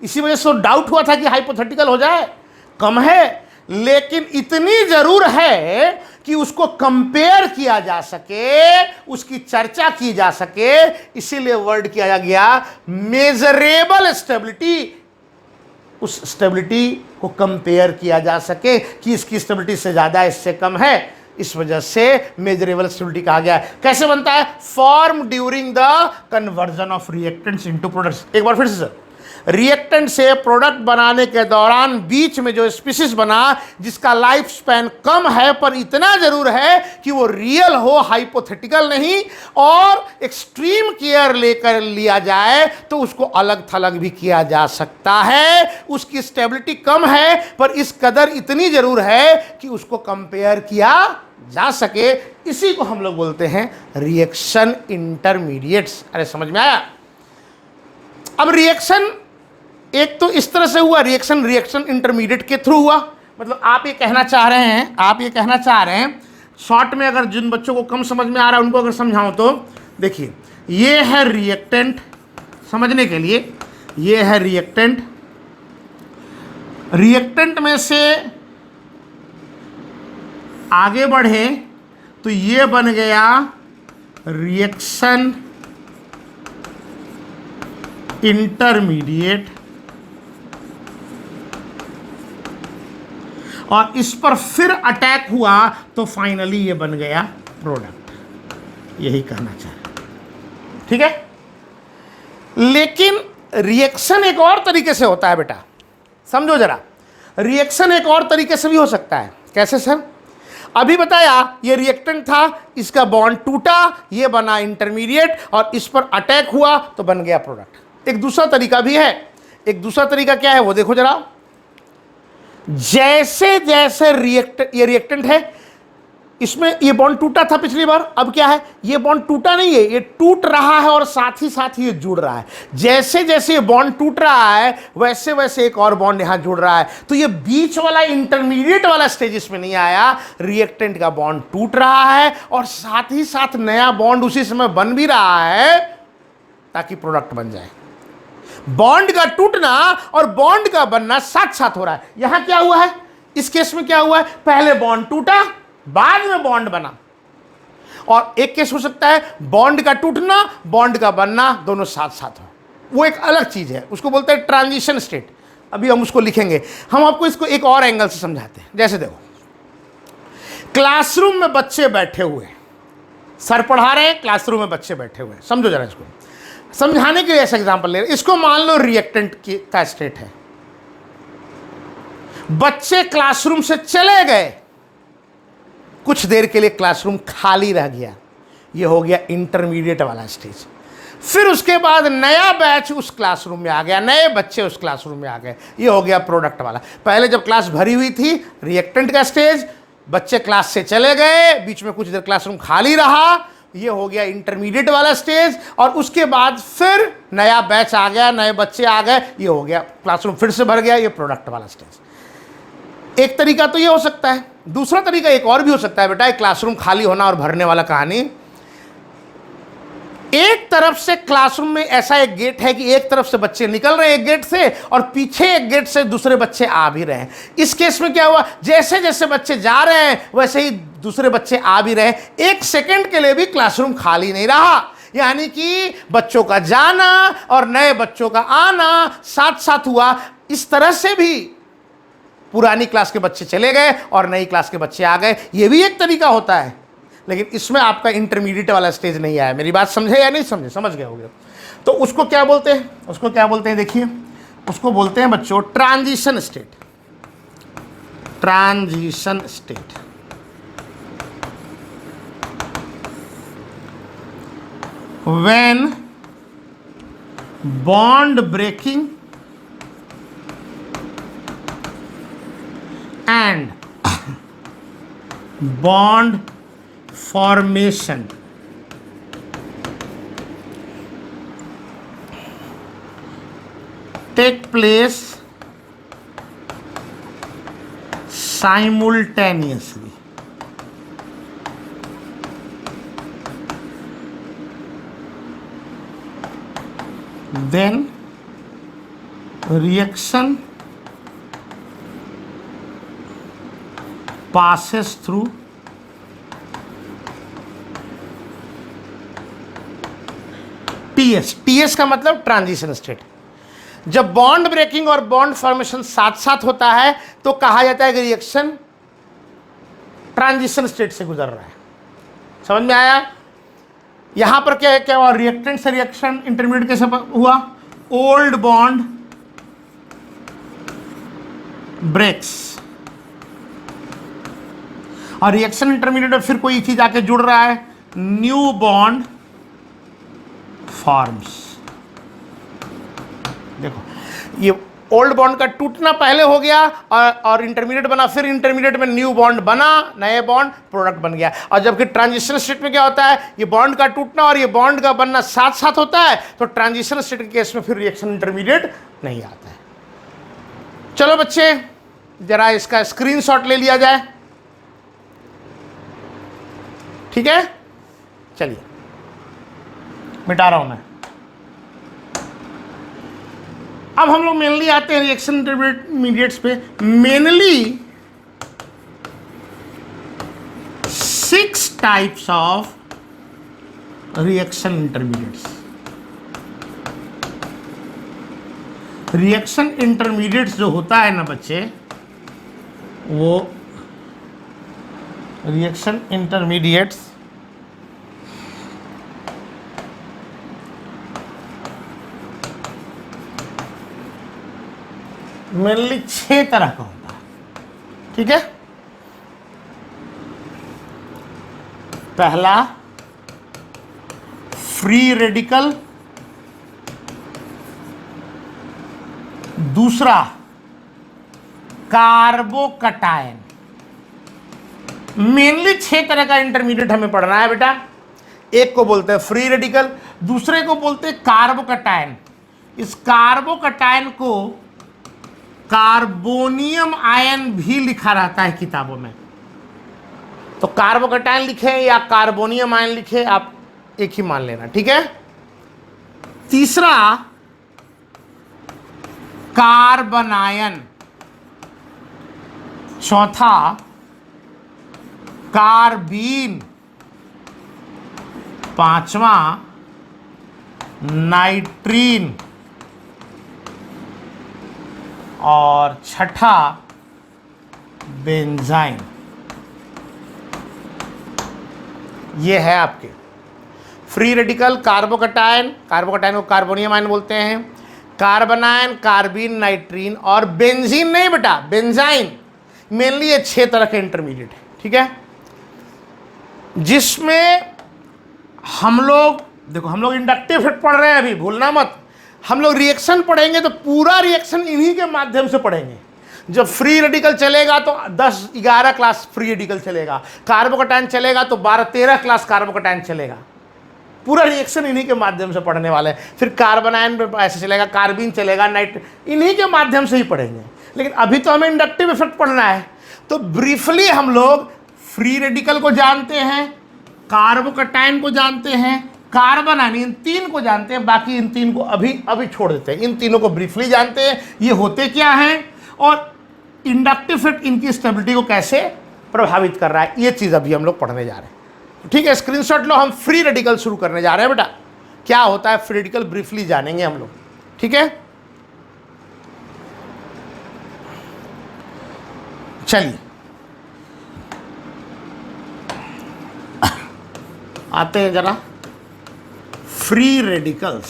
[SPEAKER 1] इसी वजह से डाउट हुआ था कि हाइपोथेटिकल हो जाए। कम है, लेकिन इतनी जरूर है कि उसको कंपेयर किया जा सके, उसकी चर्चा की जा सके, इसीलिए वर्ड किया गया मेजरेबल स्टेबिलिटी। उस स्टेबिलिटी को कंपेयर किया जा सके कि इसकी स्टेबिलिटी से ज्यादा, इससे कम है, इस वजह से मेजरेबल स्टेबिलिटी कहा गया है। कैसे बनता है? Form during the conversion of reactants into products. एक बार फिर से सर, रिएक्टेंट से प्रोडक्ट बनाने के दौरान बीच में जो स्पीसीज बना, जिसका लाइफ स्पैन कम है पर इतना जरूर है कि वो रियल हो, हाइपोथेटिकल नहीं, और एक्सट्रीम केयर लेकर लिया जाए तो उसको अलग थलग भी किया जा सकता है। उसकी स्टेबिलिटी कम है, पर इस कदर इतनी जरूर है कि उसको कंपेयर किया जा सके। इसी को हम लोग बोलते हैं रिएक्शन इंटरमीडिएट्स। अरे समझ में आया? अब रिएक्शन एक तो इस तरह से हुआ, रिएक्शन इंटरमीडिएट के थ्रू हुआ। मतलब आप ये कहना चाह रहे हैं, शॉर्ट में अगर जिन बच्चों को कम समझ में आ रहा है उनको अगर समझाऊं तो देखिए, ये है रिएक्टेंट, समझने के लिए ये है रिएक्टेंट। रिएक्टेंट में से आगे बढ़े तो ये बन गया रिएक्शन इंटरमीडिएट, और इस पर फिर अटैक हुआ तो फाइनली ये बन गया प्रोडक्ट। यही कहना चाहे, ठीक है। लेकिन रिएक्शन एक और तरीके से होता है बेटा, समझो जरा। रिएक्शन एक और तरीके से भी हो सकता है। कैसे सर? अभी बताया ये रिएक्टेंट था, इसका बॉन्ड टूटा, ये बना इंटरमीडिएट, और इस पर अटैक हुआ तो बन गया प्रोडक्ट। एक दूसरा तरीका भी है। एक दूसरा तरीका क्या है वो देखो जरा। जैसे जैसे ये रिएक्टेंट है, इसमें ये बॉन्ड टूटा था पिछली बार, अब क्या है, ये बॉन्ड टूटा नहीं है, ये टूट रहा है और साथ ही ये जुड़ रहा है। जैसे जैसे ये बॉन्ड टूट रहा है वैसे वैसे एक और बॉन्ड यहां जुड़ रहा है। तो ये बीच वाला इंटरमीडिएट वाला स्टेज इसमें नहीं आया, रिएक्टेंट का बॉन्ड टूट रहा है और साथ ही साथ नया बॉन्ड उसी समय बन भी रहा है ताकि प्रोडक्ट बन जाए। बॉन्ड का टूटना और बॉन्ड का बनना साथ साथ हो रहा है। यहां क्या हुआ है, इस केस में क्या हुआ है, पहले बॉन्ड टूटा, बाद में बॉन्ड बना। और एक केस हो सकता है बॉन्ड का टूटना, बॉन्ड का बनना, दोनों साथ साथ हो। वो एक अलग चीज है, उसको बोलते हैं ट्रांजिशन स्टेट। अभी हम उसको लिखेंगे। हम आपको इसको एक और एंगल से समझाते हैं। जैसे देखो, क्लासरूम में बच्चे बैठे हुए, सर पढ़ा रहे हैं, क्लासरूम में बच्चे बैठे हुए। समझो जरा इसको, समझाने के लिए ऐसा एग्जांपल ले रहे हैं। इसको मान लो रिएक्टेंट का स्टेट है। बच्चे क्लासरूम से चले गए, कुछ देर के लिए क्लासरूम खाली रह गया, ये हो गया इंटरमीडिएट वाला स्टेज। फिर उसके बाद नया बैच उस क्लासरूम में आ गया, नए बच्चे उस क्लासरूम में आ गए, ये हो गया प्रोडक्ट वाला। पहले जब क्लास भरी हुई थी, रिएक्टेंट का स्टेज, बच्चे क्लास से चले गए, बीच में कुछ देर क्लासरूम खाली रहा, ये हो गया इंटरमीडिएट वाला स्टेज। और उसके बाद फिर नया बैच आ गया, नए बच्चे आ गए, ये हो गया क्लासरूम फिर से भर गया, ये प्रोडक्ट वाला स्टेज। एक तरीका तो ये हो सकता है। दूसरा तरीका एक और भी हो सकता है बेटा, एक क्लासरूम खाली होना और भरने वाला कहानी। एक तरफ से क्लासरूम में ऐसा एक गेट है कि एक तरफ से बच्चे निकल रहे हैं एक गेट से, और पीछे एक गेट से दूसरे बच्चे आ भी रहे हैं। इस केस में क्या हुआ, जैसे जैसे बच्चे जा रहे हैं वैसे ही दूसरे बच्चे आ भी रहे हैं। एक सेकंड के लिए भी क्लासरूम खाली नहीं रहा, यानी कि बच्चों का जाना और नए बच्चों का आना साथ साथ हुआ। इस तरह से भी पुरानी क्लास के बच्चे चले गए और नई क्लास के बच्चे आ गए, ये भी एक तरीका होता है। लेकिन इसमें आपका इंटरमीडिएट वाला स्टेज नहीं आया। मेरी बात समझे या नहीं समझे? समझ गए होंगे। तो उसको क्या बोलते हैं, उसको क्या बोलते हैं, देखिए, उसको बोलते हैं बच्चों transition state. Transition state. When bond breaking and bond formation take place simultaneously. Then reaction passes through TS। TS का मतलब ट्रांजिशन स्टेट। जब बॉन्ड ब्रेकिंग और बॉन्ड फॉर्मेशन साथ साथ होता है तो कहा जाता है कि रिएक्शन ट्रांजिशन स्टेट से गुजर रहा है। समझ में आया? यहां पर क्या है, क्या हुआ, रिएक्टेंट से रिएक्शन इंटरमीडिएट कैसे हुआ, ओल्ड बॉन्ड ब्रेक्स, और रिएक्शन इंटरमीडिएट में फिर कोई चीज आके जुड़ रहा है, न्यू बॉन्ड फॉर्म्स। देखो, ये ओल्ड बॉन्ड का टूटना पहले हो गया और इंटरमीडिएट बना, फिर इंटरमीडिएट में न्यू बॉन्ड बना, नए बॉन्ड, प्रोडक्ट बन गया। और जबकि ट्रांजिशन स्टेट में क्या होता है, ये बॉन्ड का टूटना और ये बॉन्ड का बनना साथ साथ होता है, तो ट्रांजिशन स्टेट के केस में फिर रिएक्शन इंटरमीडिएट नहीं आता है। चलो बच्चे, जरा इसका स्क्रीनशॉट ले लिया जाए, ठीक है? चलिए, मिटा रहा हूं मैं। अब हम लोग मेनली आते हैं रिएक्शन इंटरमीडिएट्स पे। Mainly types of reaction intermediates. Reaction intermediates जो होता है ना बच्चे, वो रिएक्शन इंटरमीडिएट्स मेनली 6 तरह का होता है। ठीक है, पहला फ्री रेडिकल, दूसरा कार्बोकटायन। मेनली 6 तरह का इंटरमीडिएट हमें पढ़ना है बेटा। एक को बोलते हैं फ्री रेडिकल, दूसरे को बोलते हैं कार्बोकटायन। इस कार्बोकटायन को कार्बोनियम आयन भी लिखा रहता है किताबों में, तो कार्बोकटायन लिखे या कार्बोनियम आयन लिखे, आप एक ही मान लेना। ठीक है, तीसरा कार्बनायन, चौथा कार्बीन, पांचवा नाइट्रीन और छठा बेंजाइन। ये है आपके फ्री रेडिकल, कार्बोकटायन, कार्बोकटायन को कार्बोनियम आयन बोलते हैं, कार्बनायन, कार्बीन, नाइट्रीन और बेंजीन नहीं बेटा, बेंजाइन। मेनली ये 6 तरह के इंटरमीडिएट है। ठीक है, जिसमें हम लोग देखो, हम लोग इंडक्टिव इफेक्ट पढ़ रहे हैं अभी, भूलना मत। हम लोग रिएक्शन पढ़ेंगे तो पूरा रिएक्शन इन्हीं के माध्यम से पढ़ेंगे। जब फ्री रेडिकल चलेगा तो 10-11 क्लास फ्री रेडिकल चलेगा, कार्बोकटायन चलेगा तो 12-13 क्लास कार्बोकटायन चलेगा। पूरा रिएक्शन इन्हीं के माध्यम से पढ़ने वाले हैं। फिर कार्बनायन पे ऐसे चलेगा, कार्बीन चलेगा, इन्हीं के माध्यम से ही पढ़ेंगे। लेकिन अभी तो हमें इंडक्टिव इफेक्ट पढ़ना है, तो ब्रीफली हम लोग फ्री रेडिकल को जानते हैं, कार्बोकटायन को जानते हैं, कार्बनायन, इन 3 को जानते हैं। बाकी इन 3 को अभी छोड़ देते हैं। इन तीनों को ब्रीफली जानते हैं, ये होते क्या हैं और इंडक्टिव इफेक्ट इनकी स्टेबिलिटी को कैसे प्रभावित कर रहा है, ये चीज़ अभी हम लोग पढ़ने जा रहे हैं। ठीक है, स्क्रीनशॉट लो, हम फ्री रेडिकल शुरू करने जा रहे हैं बेटा। क्या होता है फ्री रेडिकल ब्रीफली जानेंगे हम लोग। ठीक है, चलिए आते हैं जरा फ्री रेडिकल्स।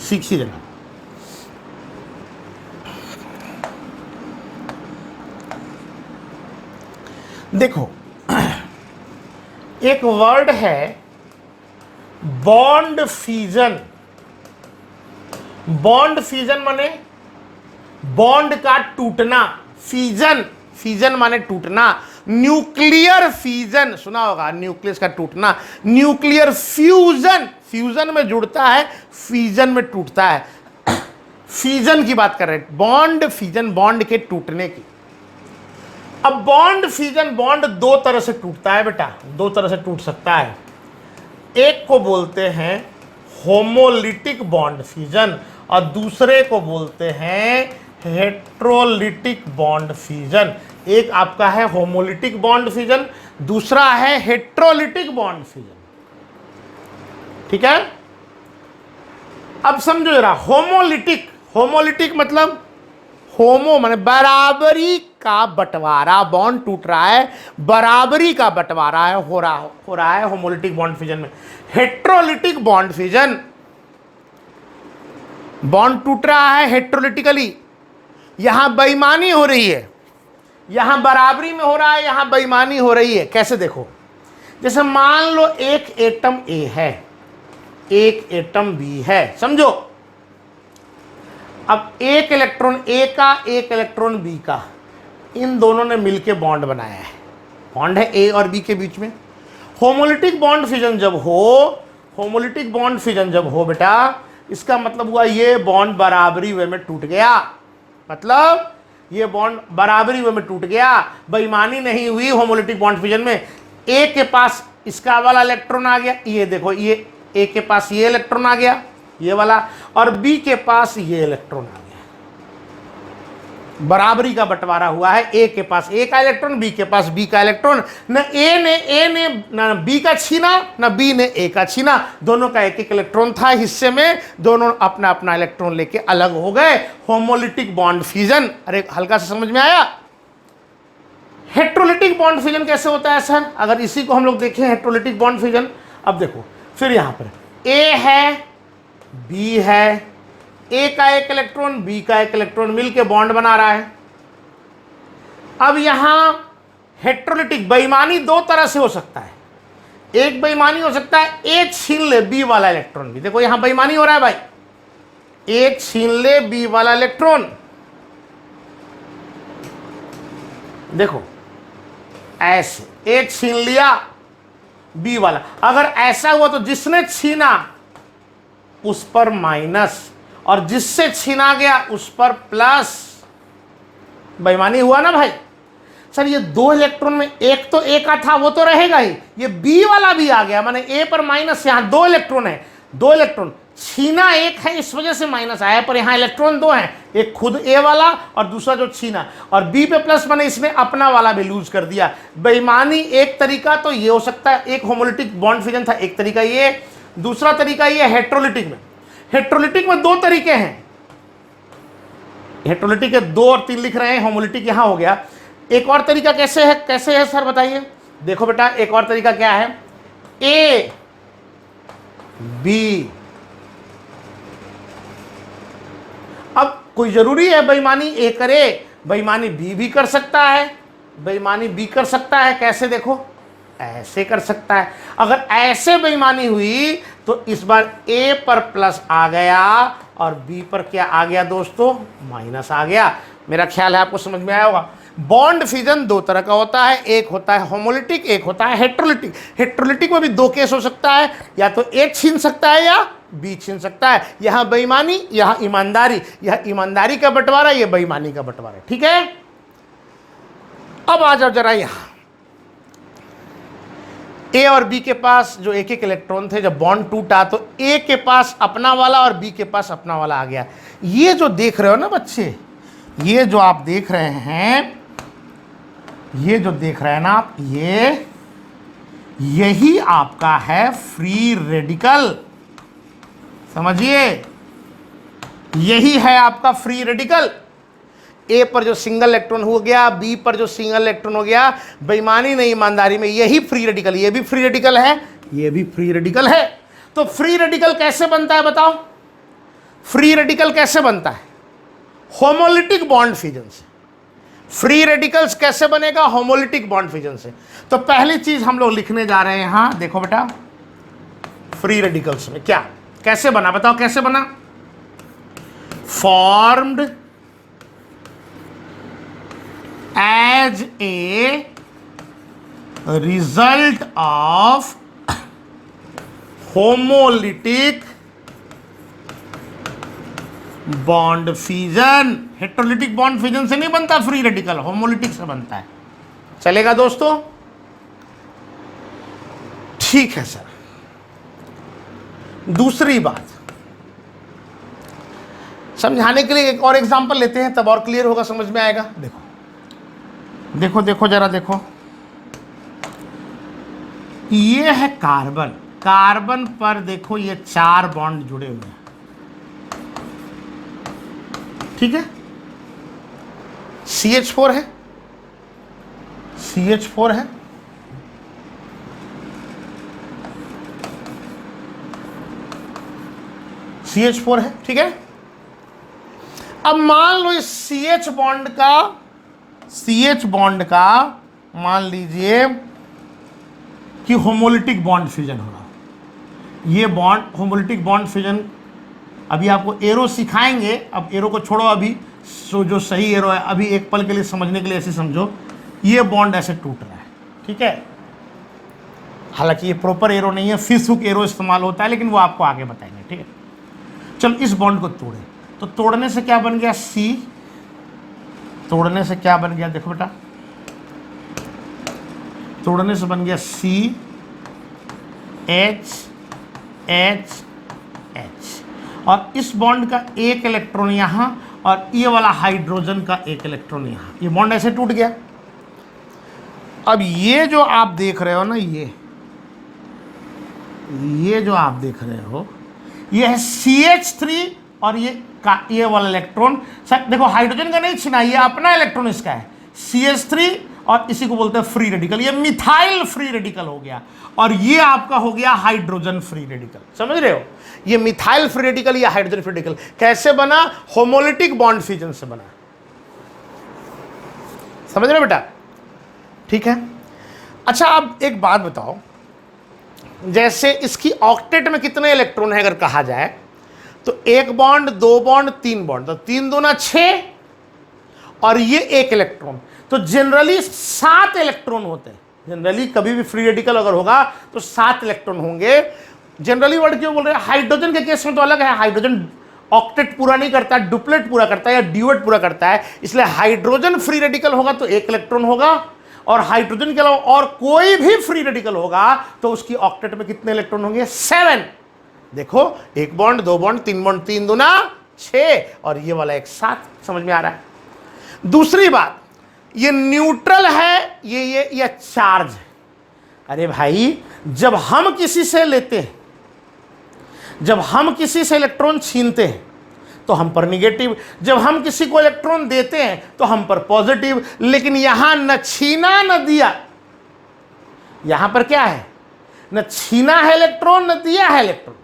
[SPEAKER 1] सीखिए जरा। देखो, एक वर्ड है बॉन्ड फ्यूजन। बॉन्ड फ्यूजन माने बॉन्ड का टूटना, फ्यूजन, फ्यूजन माने टूटना। न्यूक्लियर फ्यूजन सुना होगा, न्यूक्लियस का टूटना। न्यूक्लियर फ्यूजन, फ्यूजन में जुड़ता है, फ्यूजन में टूटता है। फ्यूजन की बात कर रहे हैं, बॉन्ड फ्यूजन, बॉन्ड के टूटने की। अब बॉन्ड फ्यूजन, बॉन्ड 2 तरह से टूटता है बेटा, 2 तरह से टूट सकता है। एक को बोलते हैं होमोलिटिक बॉन्ड फ्यूजन और दूसरे को बोलते हैं हेट्रोलिटिक बॉन्ड फ्यूजन। एक आपका है होमोलिटिक बॉन्ड फ्यूजन, दूसरा है हेट्रोलिटिक बॉन्ड फ्यूजन। ठीक है, अब समझो जरा, होमोलिटिक, होमोलिटिक मतलब होमो माने बराबरी का बंटवारा, बॉन्ड टूट रहा है, बराबरी का बंटवारा है हो रहा है होमोलिटिक बॉन्ड फ्यूजन में। हेट्रोलिटिक बॉन्ड फ्यूजन, बॉन्ड टूट रहा है हेट्रोलिटिकली, यहां बेईमानी हो रही है, यहां बराबरी में हो रहा है, यहां बेईमानी हो रही है। कैसे देखो, जैसे मान लो एक एटम ए है, एक एटम बी है, समझो। अब एक इलेक्ट्रॉन ए का, एक इलेक्ट्रॉन बी का, इन दोनों ने मिलके बॉन्ड बनाया है, बॉन्ड है ए और बी के बीच में। होमोलिटिक बॉन्ड फ्यूजन जब हो, होमोलिटिक बॉन्ड फ्यूजन जब हो बेटा, इसका मतलब हुआ ये बॉन्ड बराबरी वे में टूट गया, मतलब ये बॉन्ड बराबरी वे में टूट गया, बेईमानी नहीं हुई होमोलिटिक बॉन्ड फ्यूजन में। ए के पास इसका वाला इलेक्ट्रॉन आ गया, ये देखो, ये ए के पास ये इलेक्ट्रॉन आ गया, ये वाला, और बी के पास ये इलेक्ट्रॉन आ गया। बराबरी का बंटवारा हुआ है, ए के पास ए का इलेक्ट्रॉन, बी के पास बी का इलेक्ट्रॉन। न ए ने न बी का छीना, न बी ने ए का छीना, दोनों का एक एक इलेक्ट्रॉन था हिस्से में, दोनों अपना अपना इलेक्ट्रॉन लेके अलग हो गए। Homolytic bond fusion. अरे हल्का सा समझ में आया? हेट्रोलिटिक बॉन्ड फ्यूजन कैसे होता है सर? अगर इसी को हम लोग देखें हेट्रोलिटिक बॉन्ड फ्यूजन, अब देखो फिर यहां पर ए है, बी है, ए का एक इलेक्ट्रॉन, बी का एक इलेक्ट्रॉन मिलके बॉन्ड बना रहा है। अब यहां हेट्रोलिटिक बेईमानी दो तरह से हो सकता है। एक बेईमानी हो सकता है ए छीन ले बी वाला इलेक्ट्रॉन भी, देखो यहां बेईमानी हो रहा है भाई, ए छीन ले बी वाला इलेक्ट्रॉन, देखो ऐसे ए छीन लिया बी वाला। अगर ऐसा हुआ तो जिसने छीना उस पर माइनस और जिससे छीना गया उस पर प्लस, बेईमानी हुआ ना भाई। सर ये दो इलेक्ट्रॉन में एक तो ए का था वो तो रहेगा ही, ये बी वाला भी आ गया, माने ए पर माइनस, यहां दो इलेक्ट्रॉन है, दो इलेक्ट्रॉन छीना एक है इस वजह से माइनस आया, पर यहां इलेक्ट्रॉन दो हैं, एक खुद ए वाला और दूसरा जो छीना, और बी पे प्लस माने इसने अपना वाला भी लूज कर दिया। बेईमानी एक तरीका तो ये हो सकता है, एक होमोलिटिक बॉन्ड फ्यूजन था, एक तरीका ये, दूसरा तरीका ये हेट्रोलिटिक में। हेट्रोलिटिक में दो तरीके हैं, हेट्रोलिटिक के 2 और 3 लिख रहे हैं, होमोलिटिक यहां हो गया। एक और तरीका कैसे है सर बताइए? देखो बेटा एक और तरीका क्या है, ए बी, अब कोई जरूरी है बेईमानी ए करे, बेईमानी बी भी कर सकता है, बेईमानी बी कर सकता है, कैसे देखो ऐसे कर सकता है। अगर ऐसे बेईमानी हुई तो इस बार ए पर प्लस आ गया और बी पर क्या आ गया दोस्तों, माइनस आ गया। मेरा ख्याल है आपको समझ में आया होगा। बॉन्ड फ्यूजन दो तरह का होता है, एक होता है होमोलिटिक, एक होता है हेट्रोलिटिक। हेट्रोलिटिक में भी दो केस हो सकता है, या तो ए छीन सकता है या बी छीन सकता है। यहां बेईमानी, यहां ईमानदारी, यह ईमानदारी का बंटवारा, यह बेईमानी का बंटवारा, ठीक है। अब आ जाओ जरा यहां, ए और बी के पास जो एक एक इलेक्ट्रॉन थे, जब बॉन्ड टूटा तो ए के पास अपना वाला और बी के पास अपना वाला आ गया। ये जो देख रहे हो ना बच्चे, ये जो आप देख रहे हैं, ये जो देख रहे हैं ना आप, यही आपका है फ्री रेडिकल, समझिए, यही है आपका फ्री रेडिकल। ए पर जो सिंगल इलेक्ट्रॉन हो गया, बी पर जो सिंगल इलेक्ट्रॉन हो गया, बेईमानी नहीं ईमानदारी में, यही फ्री रेडिकल, ये भी फ्री रेडिकल है, ये भी फ्री रेडिकल है। तो फ्री रेडिकल कैसे बनता है बताओ? फ्री रेडिकल कैसे बनता है? होमोलिटिक बॉन्ड फ्यूजन से। फ्री रेडिकल्स कैसे बनेगा? होमोलिटिक बॉन्ड फ्यूजन से। तो पहली चीज हम लोग लिखने जा रहे हैं यहां, देखो बेटा, फ्री रेडिकल्स में क्या कैसे बना, बताओ कैसे बना? Formed as a result of homolytic bond fusion. Heterolytic bond fusion से नहीं बनता फ्री रेडिकल, होमोलिटिक से बनता है। चलेगा दोस्तों? ठीक है सर। दूसरी बात समझाने के लिए एक और एग्जांपल लेते हैं, तब और क्लियर होगा, समझ में आएगा। देखो देखो देखो जरा देखो, ये है कार्बन, कार्बन पर देखो ये 4 बॉन्ड जुड़े हुए हैं, ठीक है। CH4 है, CH4 है, CH4 है, ठीक है। अब मान लो इस CH बॉन्ड का मान लीजिए कि होमोलिटिक बॉन्ड फ्यूजन हो रहा। ये बॉन्ड होमोलिटिक बॉन्ड फ्यूजन अभी आपको एरो सिखाएंगे, अब एरो को छोड़ो अभी, जो सही एरो है अभी एक पल के लिए समझने के लिए ऐसे समझो, ये बॉन्ड ऐसे टूट रहा है, ठीक है। हालांकि ये प्रॉपर एरो नहीं है, फिश हुक एरो इस्तेमाल होता है, लेकिन वो आपको आगे बताएंगे, ठीक है। चलो इस बॉन्ड को तोड़े, तो तोड़ने से क्या बन गया? C, तोड़ने से क्या बन गया? देखो बेटा, तोड़ने से बन गया C H H H, और इस बॉन्ड का एक इलेक्ट्रॉन यहाँ और ये वाला हाइड्रोजन का एक इलेक्ट्रॉन यहाँ, ये बॉन्ड ऐसे टूट गया। अब ये जो आप देख रहे हो ना, ये जो आप देख रहे हो ये है CH3 और ये वाला इलेक्ट्रॉन देखो हाइड्रोजन का नहीं छीना, ये अपना इलेक्ट्रॉन इसका है CH3 और इसी को बोलते हैं फ्री रेडिकल। ये मिथाइल फ्री रेडिकल हो गया और ये आपका हो गया हाइड्रोजन फ्री रेडिकल। समझ रहे हो, ये मिथाइल फ्री रेडिकल या हाइड्रोजन फ्री रेडिकल कैसे बना? होमोलिटिक बॉन्ड फ्यूजन से बना। समझ रहे हो बेटा? ठीक है। अच्छा अब एक बात बताओ, जैसे इसकी ऑक्टेट में कितने इलेक्ट्रॉन है अगर कहा जाए तो 1 बॉन्ड 2 बॉन्ड 3 बॉन्ड, तो 3 दूना 6 और ये 1 इलेक्ट्रॉन, तो जनरली 7 इलेक्ट्रॉन होते हैं। जनरली कभी भी फ्री रेडिकल अगर होगा तो 7 इलेक्ट्रॉन होंगे। जनरली वर्ड क्यों बोल रहे हैं? हाइड्रोजन के केस में तो अलग है, हाइड्रोजन ऑक्टेट पूरा नहीं करता, डुप्लेट पूरा करता है या ड्यूएट पूरा करता है, इसलिए हाइड्रोजन फ्री रेडिकल होगा तो 1 इलेक्ट्रॉन होगा और हाइड्रोजन के अलावा और कोई भी फ्री रेडिकल होगा तो उसकी ऑक्टेट में कितने इलेक्ट्रॉन होंगे? 7। देखो 1 बॉन्ड 2 बॉन्ड 3 बॉन्ड, 3 दूना 6 और ये वाला एक 7। समझ में आ रहा है? दूसरी बात, ये न्यूट्रल है, ये चार्ज है। अरे भाई जब हम किसी से लेते हैं, जब हम किसी से इलेक्ट्रॉन छीनते हैं तो हम पर निगेटिव, जब हम किसी को इलेक्ट्रॉन देते हैं तो हम पर पॉजिटिव, लेकिन यहां न छीना न दिया। यहां पर क्या है? न छीना है इलेक्ट्रॉन न दिया है इलेक्ट्रॉन।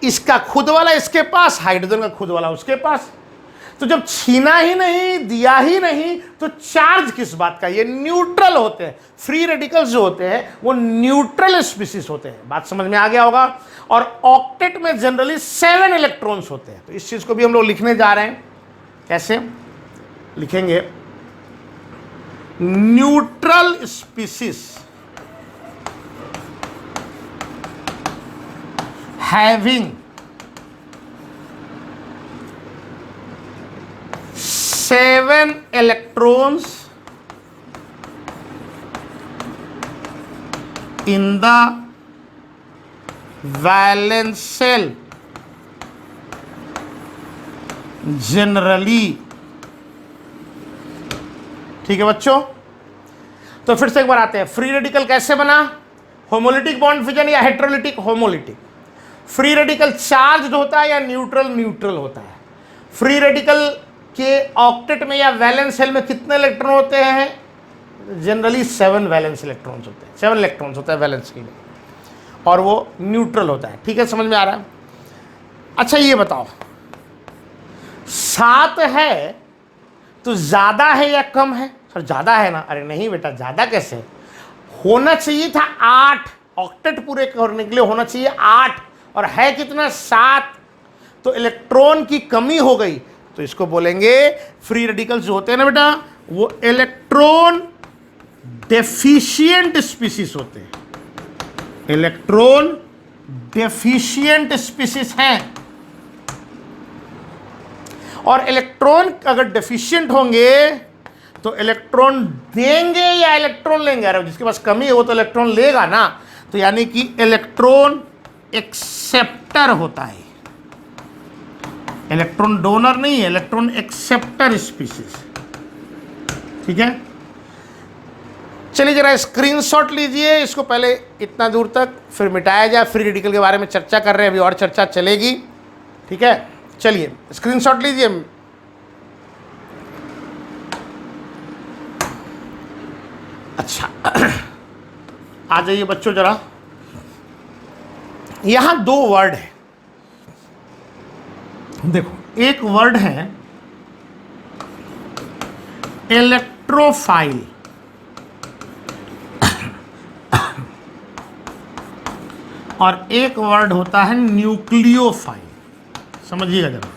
[SPEAKER 1] इसका खुद वाला इसके पास, हाइड्रोजन का खुद वाला उसके पास। तो जब छीना ही नहीं दिया ही नहीं तो चार्ज किस बात का? ये न्यूट्रल होते हैं। फ्री रेडिकल्स जो होते हैं वो न्यूट्रल स्पीसीज होते हैं। बात समझ में आ गया होगा। और ऑक्टेट में जनरली 7 इलेक्ट्रॉन्स होते हैं। तो इस चीज को भी हम लोग लिखने जा रहे हैं। कैसे लिखेंगे? Neutral species having 7 electrons in the valence shell generally। ठीक है बच्चों, तो फिर से एक बार आते हैं। फ्री रेडिकल कैसे बना? होमोलिटिक बॉन्ड फ्यूजन या heterolytic? Homolytic. Free radical charge होता है या न्यूट्रल होता है? फ्री रेडिकल के ऑक्टेट में या वैलेंस शेल में कितने इलेक्ट्रॉन होते हैं? जनरली 7 वैलेंस इलेक्ट्रॉन्स होते हैं। 7 इलेक्ट्रॉन्स होता है वैलेंस शेल में और वो न्यूट्रल होता है। ठीक है, समझ में आ रहा है? अच्छा ये बताओ, 7 है तो ज़्यादा है या कम है? सर ज़्यादा है ना। अरे नहीं बेटा, ज़्यादा कैसे? होना चाहिए था 8। ऑक्टेट पूरे करने के लिए होना चाहिए 8 और है कितना? 7। तो इलेक्ट्रॉन की कमी हो गई, तो इसको बोलेंगे फ्री रेडिकल्स जो होते हैं ना बेटा, वो इलेक्ट्रॉन डेफिशिएंट स्पीसीज होते हैं। इलेक्ट्रॉन डेफिशिएंट स्पीसीज हैं। और इलेक्ट्रॉन अगर डेफिशिएंट होंगे तो इलेक्ट्रॉन देंगे या इलेक्ट्रॉन लेंगे? अरे जिसके पास कमी है वो तो इलेक्ट्रॉन लेगा ना। तो यानी कि इलेक्ट्रॉन एक्सेप्टर होता है। इलेक्ट्रॉन डोनर नहीं है, इलेक्ट्रॉन एक्सेप्टर स्पीसीज। ठीक है, चलिए जरा स्क्रीनशॉट लीजिए इसको पहले इतना दूर तक, फिर मिटाया जाए। फ्री रेडिकल के बारे में चर्चा कर रहे हैं, अभी और चर्चा चलेगी। ठीक है, चलिए स्क्रीनशॉट लीजिए। अच्छा आ जाइए बच्चों जरा, यहां 2 वर्ड है। देखो, एक वर्ड है इलेक्ट्रोफाइल और एक वर्ड होता है न्यूक्लियोफाइल। समझिएगा जरा,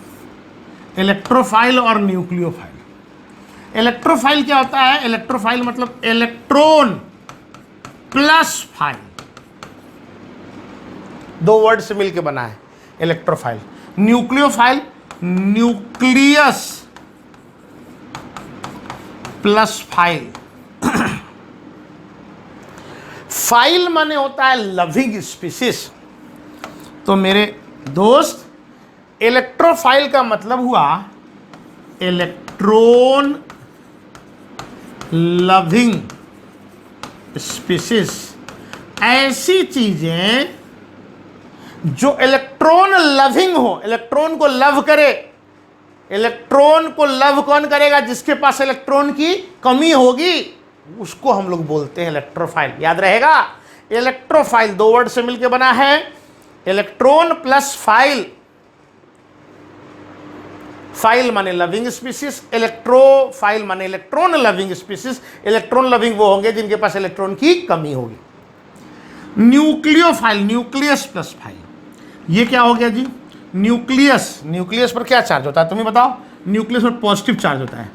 [SPEAKER 1] इलेक्ट्रोफाइल और न्यूक्लियोफाइल। इलेक्ट्रोफाइल क्या होता है? इलेक्ट्रोफाइल मतलब इलेक्ट्रॉन प्लस फाइल, 2 वर्ड से मिलकर बना है electrophile. Nucleophile nucleus plus file. File माने होता है लविंग स्पीसीज। तो मेरे दोस्त, इलेक्ट्रोफाइल का मतलब हुआ इलेक्ट्रॉन लविंग स्पीसीज, ऐसी चीजें जो इलेक्ट्रॉन लविंग हो, इलेक्ट्रॉन को लव करे। इलेक्ट्रॉन को लव कौन करेगा? जिसके पास इलेक्ट्रॉन की कमी होगी, उसको हम लोग बोलते हैं इलेक्ट्रोफाइल। याद रहेगा, इलेक्ट्रोफाइल दो वर्ड से मिलकर बना है, इलेक्ट्रॉन प्लस फाइल। फाइल माने लविंग स्पीसीज, इलेक्ट्रोफाइल माने electron loving species. Electron loving वो होंगे जिनके पास इलेक्ट्रॉन की कमी होगी। न्यूक्लियोफाइल, न्यूक्लियस प्लस फाइल, ये क्या हो गया जी? न्यूक्लियस, न्यूक्लियस पर क्या चार्ज होता है तुम्हें बताओ? न्यूक्लियस पर पॉजिटिव चार्ज होता है,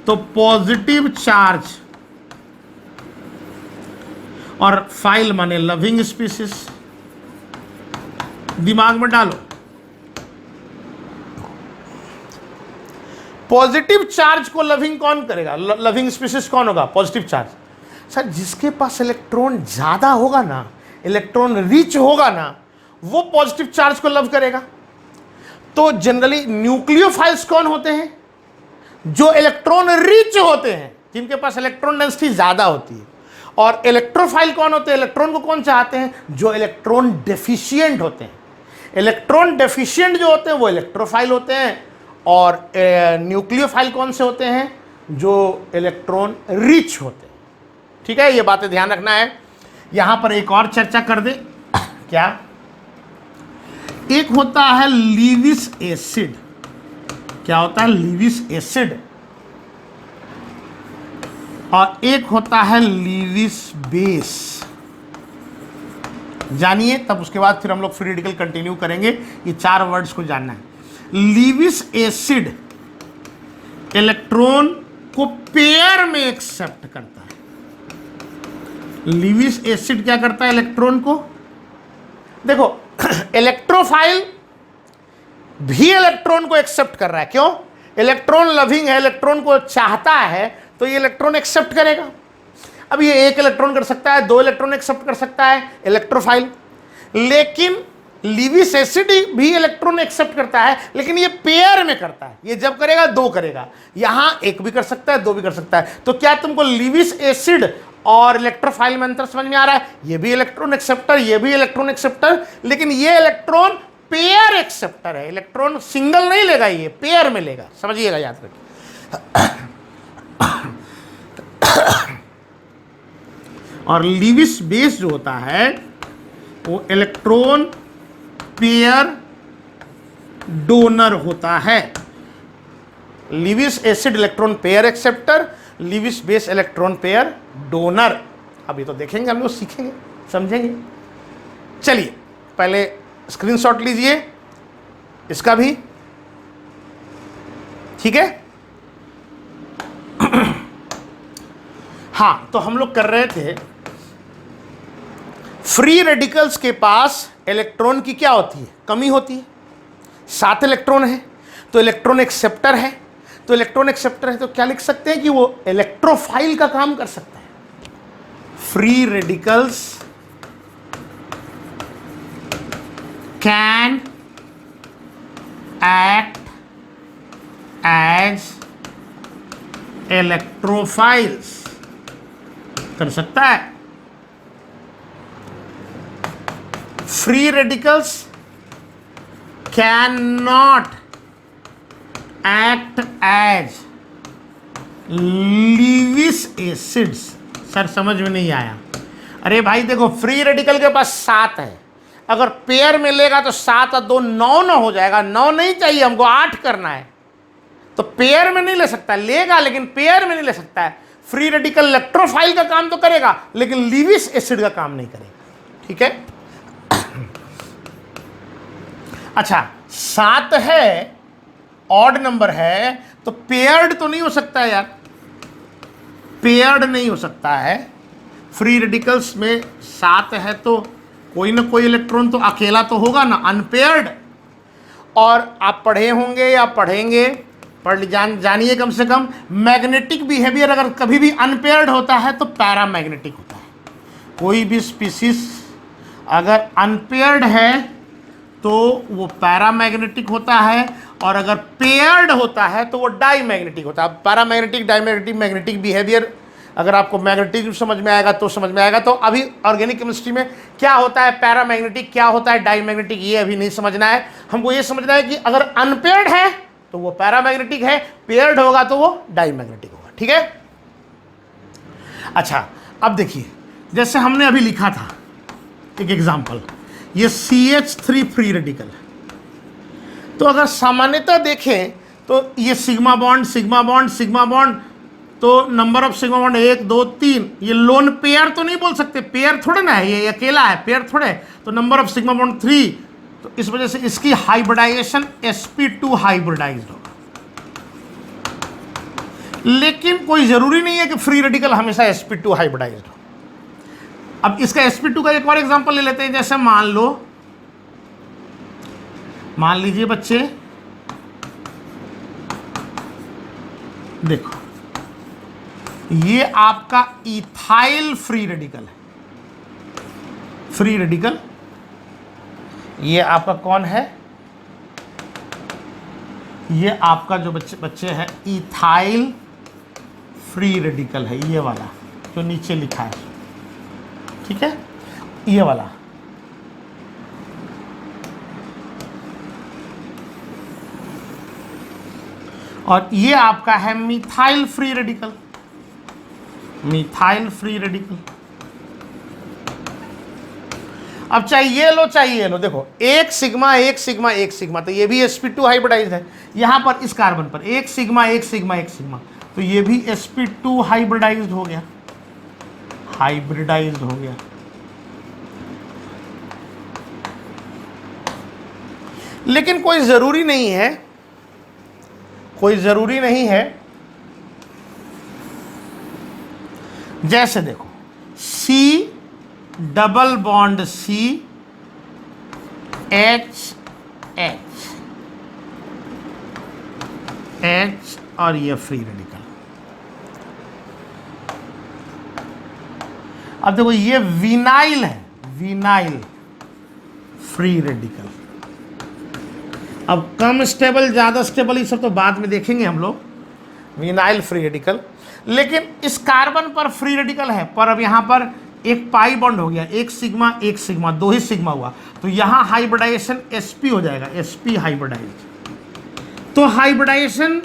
[SPEAKER 1] तो पॉजिटिव चार्ज। और फाइल माने लविंग स्पीसीज, दिमाग में डालो। पॉजिटिव चार्ज को लविंग कौन करेगा? लविंग स्पीसीज कौन होगा? Positive charge. सर जिसके पास इलेक्ट्रॉन ज्यादा होगा ना, इलेक्ट्रॉन रिच होगा ना, वो पॉजिटिव चार्ज को लव करेगा। तो जनरली न्यूक्लियोफाइल्स कौन होते हैं? जो इलेक्ट्रॉन रिच होते हैं, जिनके पास इलेक्ट्रॉन डेंसिटी ज्यादा होती है। और इलेक्ट्रोफाइल कौन होते हैं? इलेक्ट्रॉन को कौन चाहते हैं? जो इलेक्ट्रॉन डेफिशिएंट होते हैं। इलेक्ट्रॉन डेफिशिएंट जो होते हैं वो इलेक्ट्रोफाइल होते हैं। और न्यूक्लियोफाइल कौन से होते हैं? जो इलेक्ट्रॉन रिच होते हैं। ठीक है, ये बातें ध्यान रखना है। यहां पर एक और चर्चा कर दे। क्या? एक होता है लीविस एसिड। क्या होता है? Lewis acid. और एक होता है लीविस बेस। जानिए, तब उसके बाद फिर हम लोग फ्री रेडिकल कंटिन्यू करेंगे। ये चार वर्ड्स को जानना है। लीविस एसिड इलेक्ट्रॉन को पेयर में एक्सेप्ट करता है। लीविस एसिड क्या करता है? इलेक्ट्रॉन को, देखो इलेक्ट्रोफाइल भी इलेक्ट्रॉन को एक्सेप्ट कर रहा है। क्यों? इलेक्ट्रॉन लविंग है, इलेक्ट्रॉन को चाहता है, तो ये इलेक्ट्रॉन एक्सेप्ट करेगा। अब ये एक इलेक्ट्रॉन कर सकता है, दो इलेक्ट्रॉन एक्सेप्ट कर सकता है इलेक्ट्रोफाइल। लेकिन लीविस एसिड भी इलेक्ट्रॉन एक्सेप्ट करता है, लेकिन ये पेयर में करता है। ये जब करेगा दो करेगा, यहां एक भी कर सकता है, दो भी कर सकता है। तो क्या तुमको लीविस एसिड और इलेक्ट्रोफाइल में अंतर समझ में आ रहा है? ये भी इलेक्ट्रॉन एक्सेप्टर, ये भी इलेक्ट्रॉन एक्सेप्टर, लेकिन ये इलेक्ट्रॉन पेयर एक्सेप्टर है। इलेक्ट्रॉन सिंगल नहीं लेगा, ये पेयर में लेगा। समझिएगा, याद रखिए। और लीविस बेस जो होता है वो इलेक्ट्रॉन पेयर डोनर होता है। Lewis acid electron pair acceptor, Lewis base electron pair donor. अभी तो देखेंगे हम लोग, सीखेंगे, समझेंगे। चलिए पहले स्क्रीनशॉट लीजिए इसका भी, ठीक है। हाँ, तो हम लोग कर रहे थे, फ्री रेडिकल्स के पास इलेक्ट्रॉन की क्या होती है? कमी होती है। 7 इलेक्ट्रॉन है, तो इलेक्ट्रॉन एक्सेप्टर है। तो इलेक्ट्रॉन एक्सेप्टर है तो क्या लिख सकते हैं कि वो इलेक्ट्रोफाइल का काम कर सकता है। Free radicals can act as electrophiles, कर सकता है। Free radicals can not act as Lewis acids. Sir समझ में नहीं आया। अरे भाई देखो, फ्री रेडिकल के पास 7 है, अगर पेयर में लेगा तो 7 और 2 9 हो जाएगा। 9 नहीं चाहिए हमको, 8 करना है। तो पेयर में नहीं ले सकता, लेगा लेकिन पेयर में नहीं ले सकता है। फ्री रेडिकल इलेक्ट्रोफाइल का काम तो करेगा, लेकिन लीविस एसिड का काम नहीं करेगा। ठीक है। अच्छा, 7 है, ऑड नंबर है, तो पेयर्ड तो नहीं हो सकता है यार, पेयर्ड नहीं हो सकता है। फ्री रेडिकल्स में 7 है तो कोई ना कोई इलेक्ट्रॉन तो अकेला तो होगा ना, अनपेयर्ड। और आप पढ़े होंगे या पढ़ेंगे, जानिए कम से कम, मैग्नेटिक बिहेवियर अगर कभी भी अनपेयर्ड होता है तो पैरामैग्नेटिक होता है। कोई भी स्पीसीज अगर अनपेयर्ड है तो वो पैरामैग्नेटिक होता है। और अगर पेयर्ड होता है तो वो डाईमैग्नेटिक होता है। अब पैरामैग्नेटिक, डाईमैग्नेटिक, मैग्नेटिक बिहेवियर अगर आपको मैग्नेटिक समझ में आएगा तो समझ में आएगा। तो अभी ऑर्गेनिक केमिस्ट्री में क्या होता है पैरामैग्नेटिक, क्या होता है डाईमैग्नेटिक, ये अभी नहीं समझना है। हमको ये समझना है कि अगर अनपेयर्ड है तो वो पैरामैग्नेटिक है, पेयर्ड होगा तो वो डाईमैग्नेटिक होगा। ठीक है। अच्छा, अब देखिए जैसे हमने अभी लिखा था एक एग्जाम्पल, ये CH3 फ्री रेडिकल। तो अगर सामान्यतः देखें तो ये sigma bond sigma bond sigma bond, तो नंबर ऑफ सिग्मा बॉन्ड 1 2 3, ये लोन पेयर तो नहीं बोल सकते, पेयर थोड़े ना है, ये अकेला है, पेयर थोड़े। तो नंबर ऑफ सिग्मा बॉन्ड 3, तो इस वजह से इसकी हाइब्रिडाइजेशन sp2 हाइब्रिडाइज्ड होगा। लेकिन कोई जरूरी नहीं है कि फ्री रेडिकल हमेशा sp2 हाइब्रिडाइज्ड हो। अब इसका sp2 का एक और एग्जांपल ले लेते हैं। जैसे मान लीजिए बच्चे, देखो ये आपका इथाइल फ्री रेडिकल है, फ्री रेडिकल। ये आपका कौन है, ये आपका जो बच्चे है इथाइल फ्री रेडिकल है, ये वाला जो नीचे लिखा है। ठीक है, ये वाला। और ये आपका है methyl free radical, methyl free radical. अब चाहिए लो चाहिए लो, देखो एक सिग्मा एक सिग्मा एक सिग्मा, तो ये भी sp2 हाइब्रिडाइज्ड है। यहां पर इस कार्बन पर एक सिग्मा एक सिग्मा एक सिग्मा, तो ये भी sp2 हाइब्रिडाइज्ड हो गया, हाइब्रिडाइज्ड हो गया। लेकिन कोई जरूरी नहीं है, कोई जरूरी नहीं है। जैसे देखो C double bond C H H H और ये फ्री रेडिकल। अब देखो ये विनाइल है, विनाइल फ्री रेडिकल। अब कम स्टेबल ज़्यादा स्टेबल ये सब तो बाद में देखेंगे हम लोग, विनाइल फ्री रेडिकल। लेकिन इस कार्बन पर फ्री रेडिकल है, पर अब यहाँ पर एक पाई बॉन्ड हो गया, एक सिग्मा, दो ही सिग्मा हुआ, तो यहाँ हाइब्रिडाइजेशन sp हो जाएगा, sp हाइब्रिडाइज। तो हाइब्रिडाइजेशन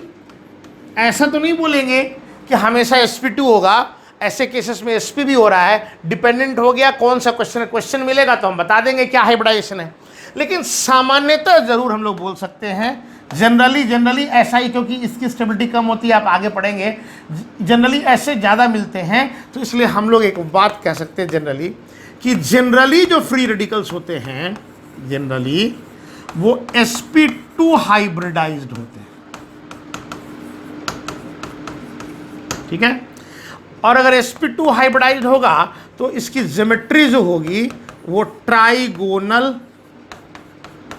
[SPEAKER 1] ऐसा तो नहीं बोलेंगे कि हमेशा sp2 होगा, ऐसे केसेस में sp भी हो रहा है, डिपेंडेंट हो गया कौन सा क्वेश्चन है। क्वेश्चन मिलेगा तो हम बता देंगे क्या हाइब्रिडाइजेशन है। लेकिन सामान्यतः जरूर हम लोग बोल सकते हैं, जनरली ऐसा ही, क्योंकि इसकी स्टेबिलिटी कम होती है, आप आगे पढ़ेंगे। जनरली ऐसे ज़्यादा मिलते हैं, तो इसलिए हम लोग एक बात कह सकते हैं जनरली, कि जनरली जो फ्री रेडिकल्स होते हैं जनरली वो sp2 हाइब्रिडाइज्ड होते हैं। ठीक है। और अगर sp2 हाइब्रिडाइज्ड होगा तो इसकी ज्योमेट्री जो होगी वो ट्राइगोनल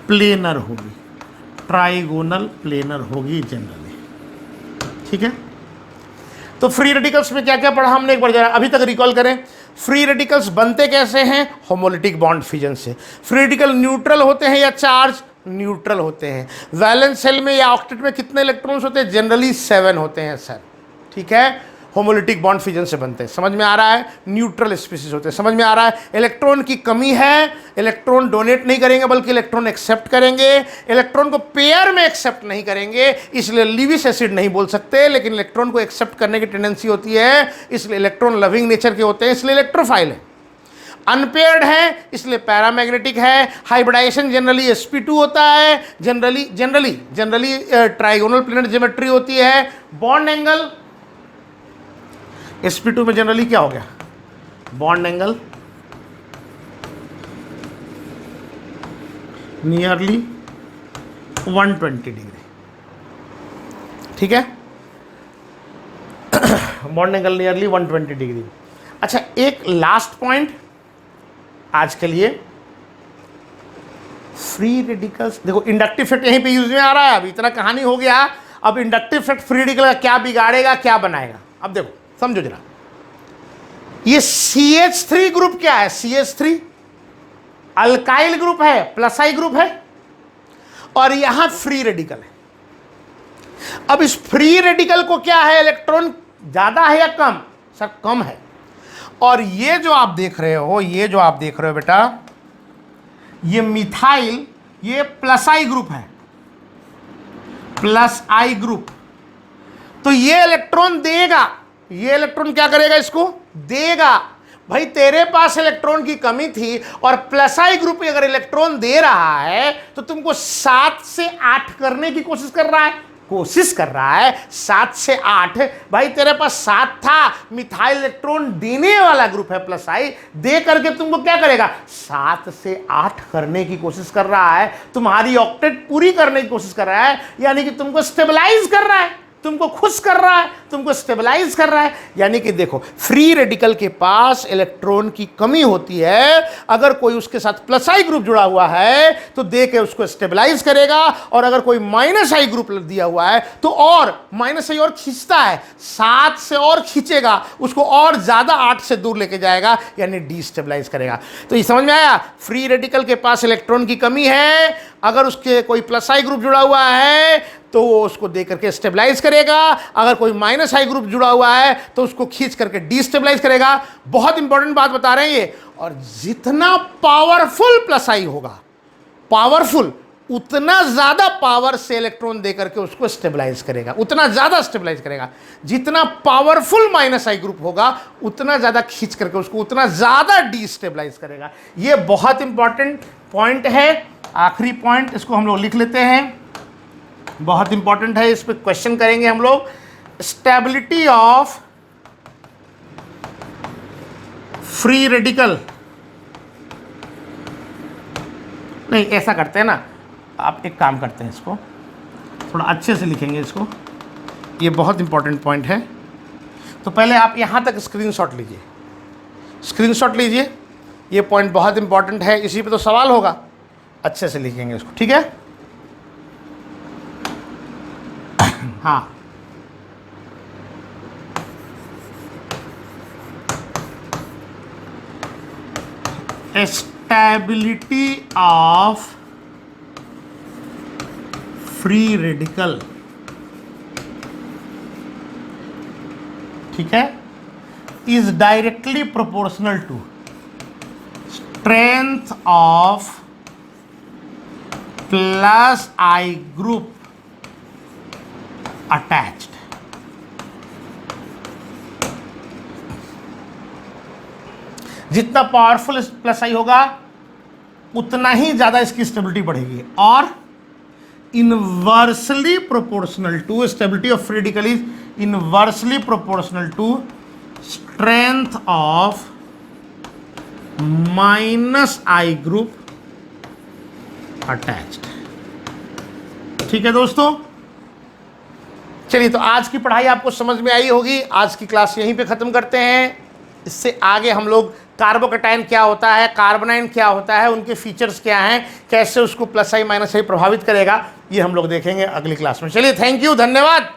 [SPEAKER 1] प्लेनर होगी, ट्राइगोनल प्लेनर होगी जनरली। ठीक है। तो फ्री रेडिकल्स में क्या क्या पढ़ा हमने, एक बार जरा अभी तक रिकॉल करें। फ्री रेडिकल्स बनते कैसे हैं, होमोलिटिक बॉन्ड फिजन से। फ्री रेडिकल न्यूट्रल होते हैं या चार्ज, न्यूट्रल होते हैं। वैलेंस शेल में या ऑक्टेट में कितने इलेक्ट्रॉन्स होते हैं, जनरली 7 होते हैं सर। ठीक है, होमोलिटिक बॉन्ड फिजन से बनते हैं। समझ में आ रहा है, न्यूट्रल स्पीसीज होते हैं। समझ में आ रहा है, इलेक्ट्रॉन की कमी है, इलेक्ट्रॉन डोनेट नहीं करेंगे बल्कि इलेक्ट्रॉन एक्सेप्ट करेंगे। इलेक्ट्रॉन को पेयर में एक्सेप्ट नहीं करेंगे, इसलिए लीविस एसिड नहीं बोल सकते, लेकिन इलेक्ट्रॉन को एक्सेप्ट करने की टेंडेंसी होती है, इसलिए इलेक्ट्रॉन लविंग नेचर के होते हैं, इसलिए इलेक्ट्रोफाइल है। अनपेयर्ड है इसलिए पैरामैग्नेटिक है। हाइब्रिडाइजेशन जनरली sp2 होता है, जनरली ट्राइगोनल प्लेनर ज्योमेट्री होती है। बॉन्ड एंगल sp2 में जनरली क्या हो गया, बॉन्ड एंगल नियरली 120 डिग्री। ठीक है, बॉन्ड एंगल नियरली 120 डिग्री। अच्छा, एक लास्ट पॉइंट आज के लिए, फ्री रेडिकल्स। देखो इंडक्टिव इफेक्ट यहीं पे यूज में आ रहा है, अभी इतना कहानी हो गया। अब इंडक्टिव इफेक्ट फ्री रेडिकल का क्या बिगाड़ेगा, क्या बनाएगा, अब देखो समझो जरा। ये CH3 ग्रुप क्या है, CH3 अल्काइल ग्रुप है, प्लस आई ग्रुप है, और यहां फ्री रेडिकल है। अब इस फ्री रेडिकल को क्या है, इलेक्ट्रॉन ज्यादा है या कम? सर कम है। और ये जो आप देख रहे हो बेटा, ये मिथाइल, ये प्लस आई ग्रुप है, प्लस आई ग्रुप। तो ये इलेक्ट्रॉन देगा, ये इलेक्ट्रॉन क्या करेगा, इसको देगा। भाई तेरे पास इलेक्ट्रॉन की कमी थी और प्लस आई ग्रुप अगर इलेक्ट्रॉन दे रहा है तो तुमको 7 से 8 करने की कोशिश कर रहा है, 7 से 8। भाई तेरे पास 7 था, मिथाइल इलेक्ट्रॉन देने वाला ग्रुप है प्लस आई, दे करके तुमको क्या करेगा, 7 से 8 करने की कोशिश कर रहा है, तुम्हारी ऑक्टेट पूरी करने की कोशिश कर रहा है, यानी कि तुमको स्टेबलाइज कर रहा है, तुमको खुश कर रहा है, तुमको स्टेबलाइज कर रहा है। यानी कि देखो, फ्री रेडिकल के पास इलेक्ट्रॉन की कमी होती है, अगर कोई उसके साथ प्लस आई ग्रुप जुड़ा हुआ है तो दे के उसको स्टेबलाइज करेगा, और अगर कोई माइनस आई ग्रुप दिया हुआ है तो और माइनस आई और खींचता है, 7 से और खींचेगा, उसको और ज्यादा 8 से दूर लेके जाएगा, यानी डिस्टेबलाइज करेगा। तो ये समझ में आया, फ्री रेडिकल के पास इलेक्ट्रॉन की कमी है, अगर उसके कोई प्लस आई ग्रुप जुड़ा हुआ है तो वो उसको दे करके स्टेबलाइज करेगा, अगर कोई माइनस आई ग्रुप जुड़ा हुआ है तो उसको खींच करके डिस्टेबलाइज करेगा। बहुत इंपॉर्टेंट बात बता रहे हैं ये। और जितना पावरफुल प्लस आई होगा, पावरफुल, उतना ज्यादा पावर से इलेक्ट्रॉन दे करके उसको स्टेबलाइज करेगा, उतना ज्यादा स्टेबलाइज करेगा। जितना पावरफुल माइनस आई ग्रुप होगा उतना ज्यादा खींच करके उसको उतना ज्यादा डिस्टेबलाइज करेगा। ये बहुत इंपॉर्टेंट पॉइंट है, आखिरी पॉइंट, इसको हम लोग लिख लेते हैं, बहुत इंपॉर्टेंट है, इस पे क्वेश्चन करेंगे हम लोग। स्टेबिलिटी ऑफ फ्री रेडिकल, नहीं ऐसा करते हैं ना, आप एक काम करते हैं, इसको थोड़ा अच्छे से लिखेंगे इसको, ये बहुत इंपॉर्टेंट पॉइंट है। तो पहले आप यहां तक स्क्रीनशॉट लीजिए, स्क्रीनशॉट लीजिए, ये पॉइंट बहुत इंपॉर्टेंट है, इसी पे तो सवाल होगा, अच्छे से लिखेंगे इसको, ठीक है। हाँ, स्टेबिलिटी ऑफ फ्री रेडिकल, ठीक है, is directly proportional to strength of plus I group attached. जितना पावरफुल प्लस आई होगा उतना ही ज्यादा इसकी स्टेबिलिटी बढ़ेगी, और inversely proportional to, stability of free radical is inversely proportional to strength of minus I group attached. ठीक है दोस्तों, चलिए, तो आज की पढ़ाई आपको समझ में आई होगी। आज की क्लास यहीं पे ख़त्म करते हैं। इससे आगे हम लोग कार्बोकैटायन क्या होता है, कार्बोनाइन क्या होता है, उनके फीचर्स क्या हैं, कैसे उसको प्लस आई माइनस आई प्रभावित करेगा, ये हम लोग देखेंगे अगली क्लास में। चलिए, थैंक यू, धन्यवाद।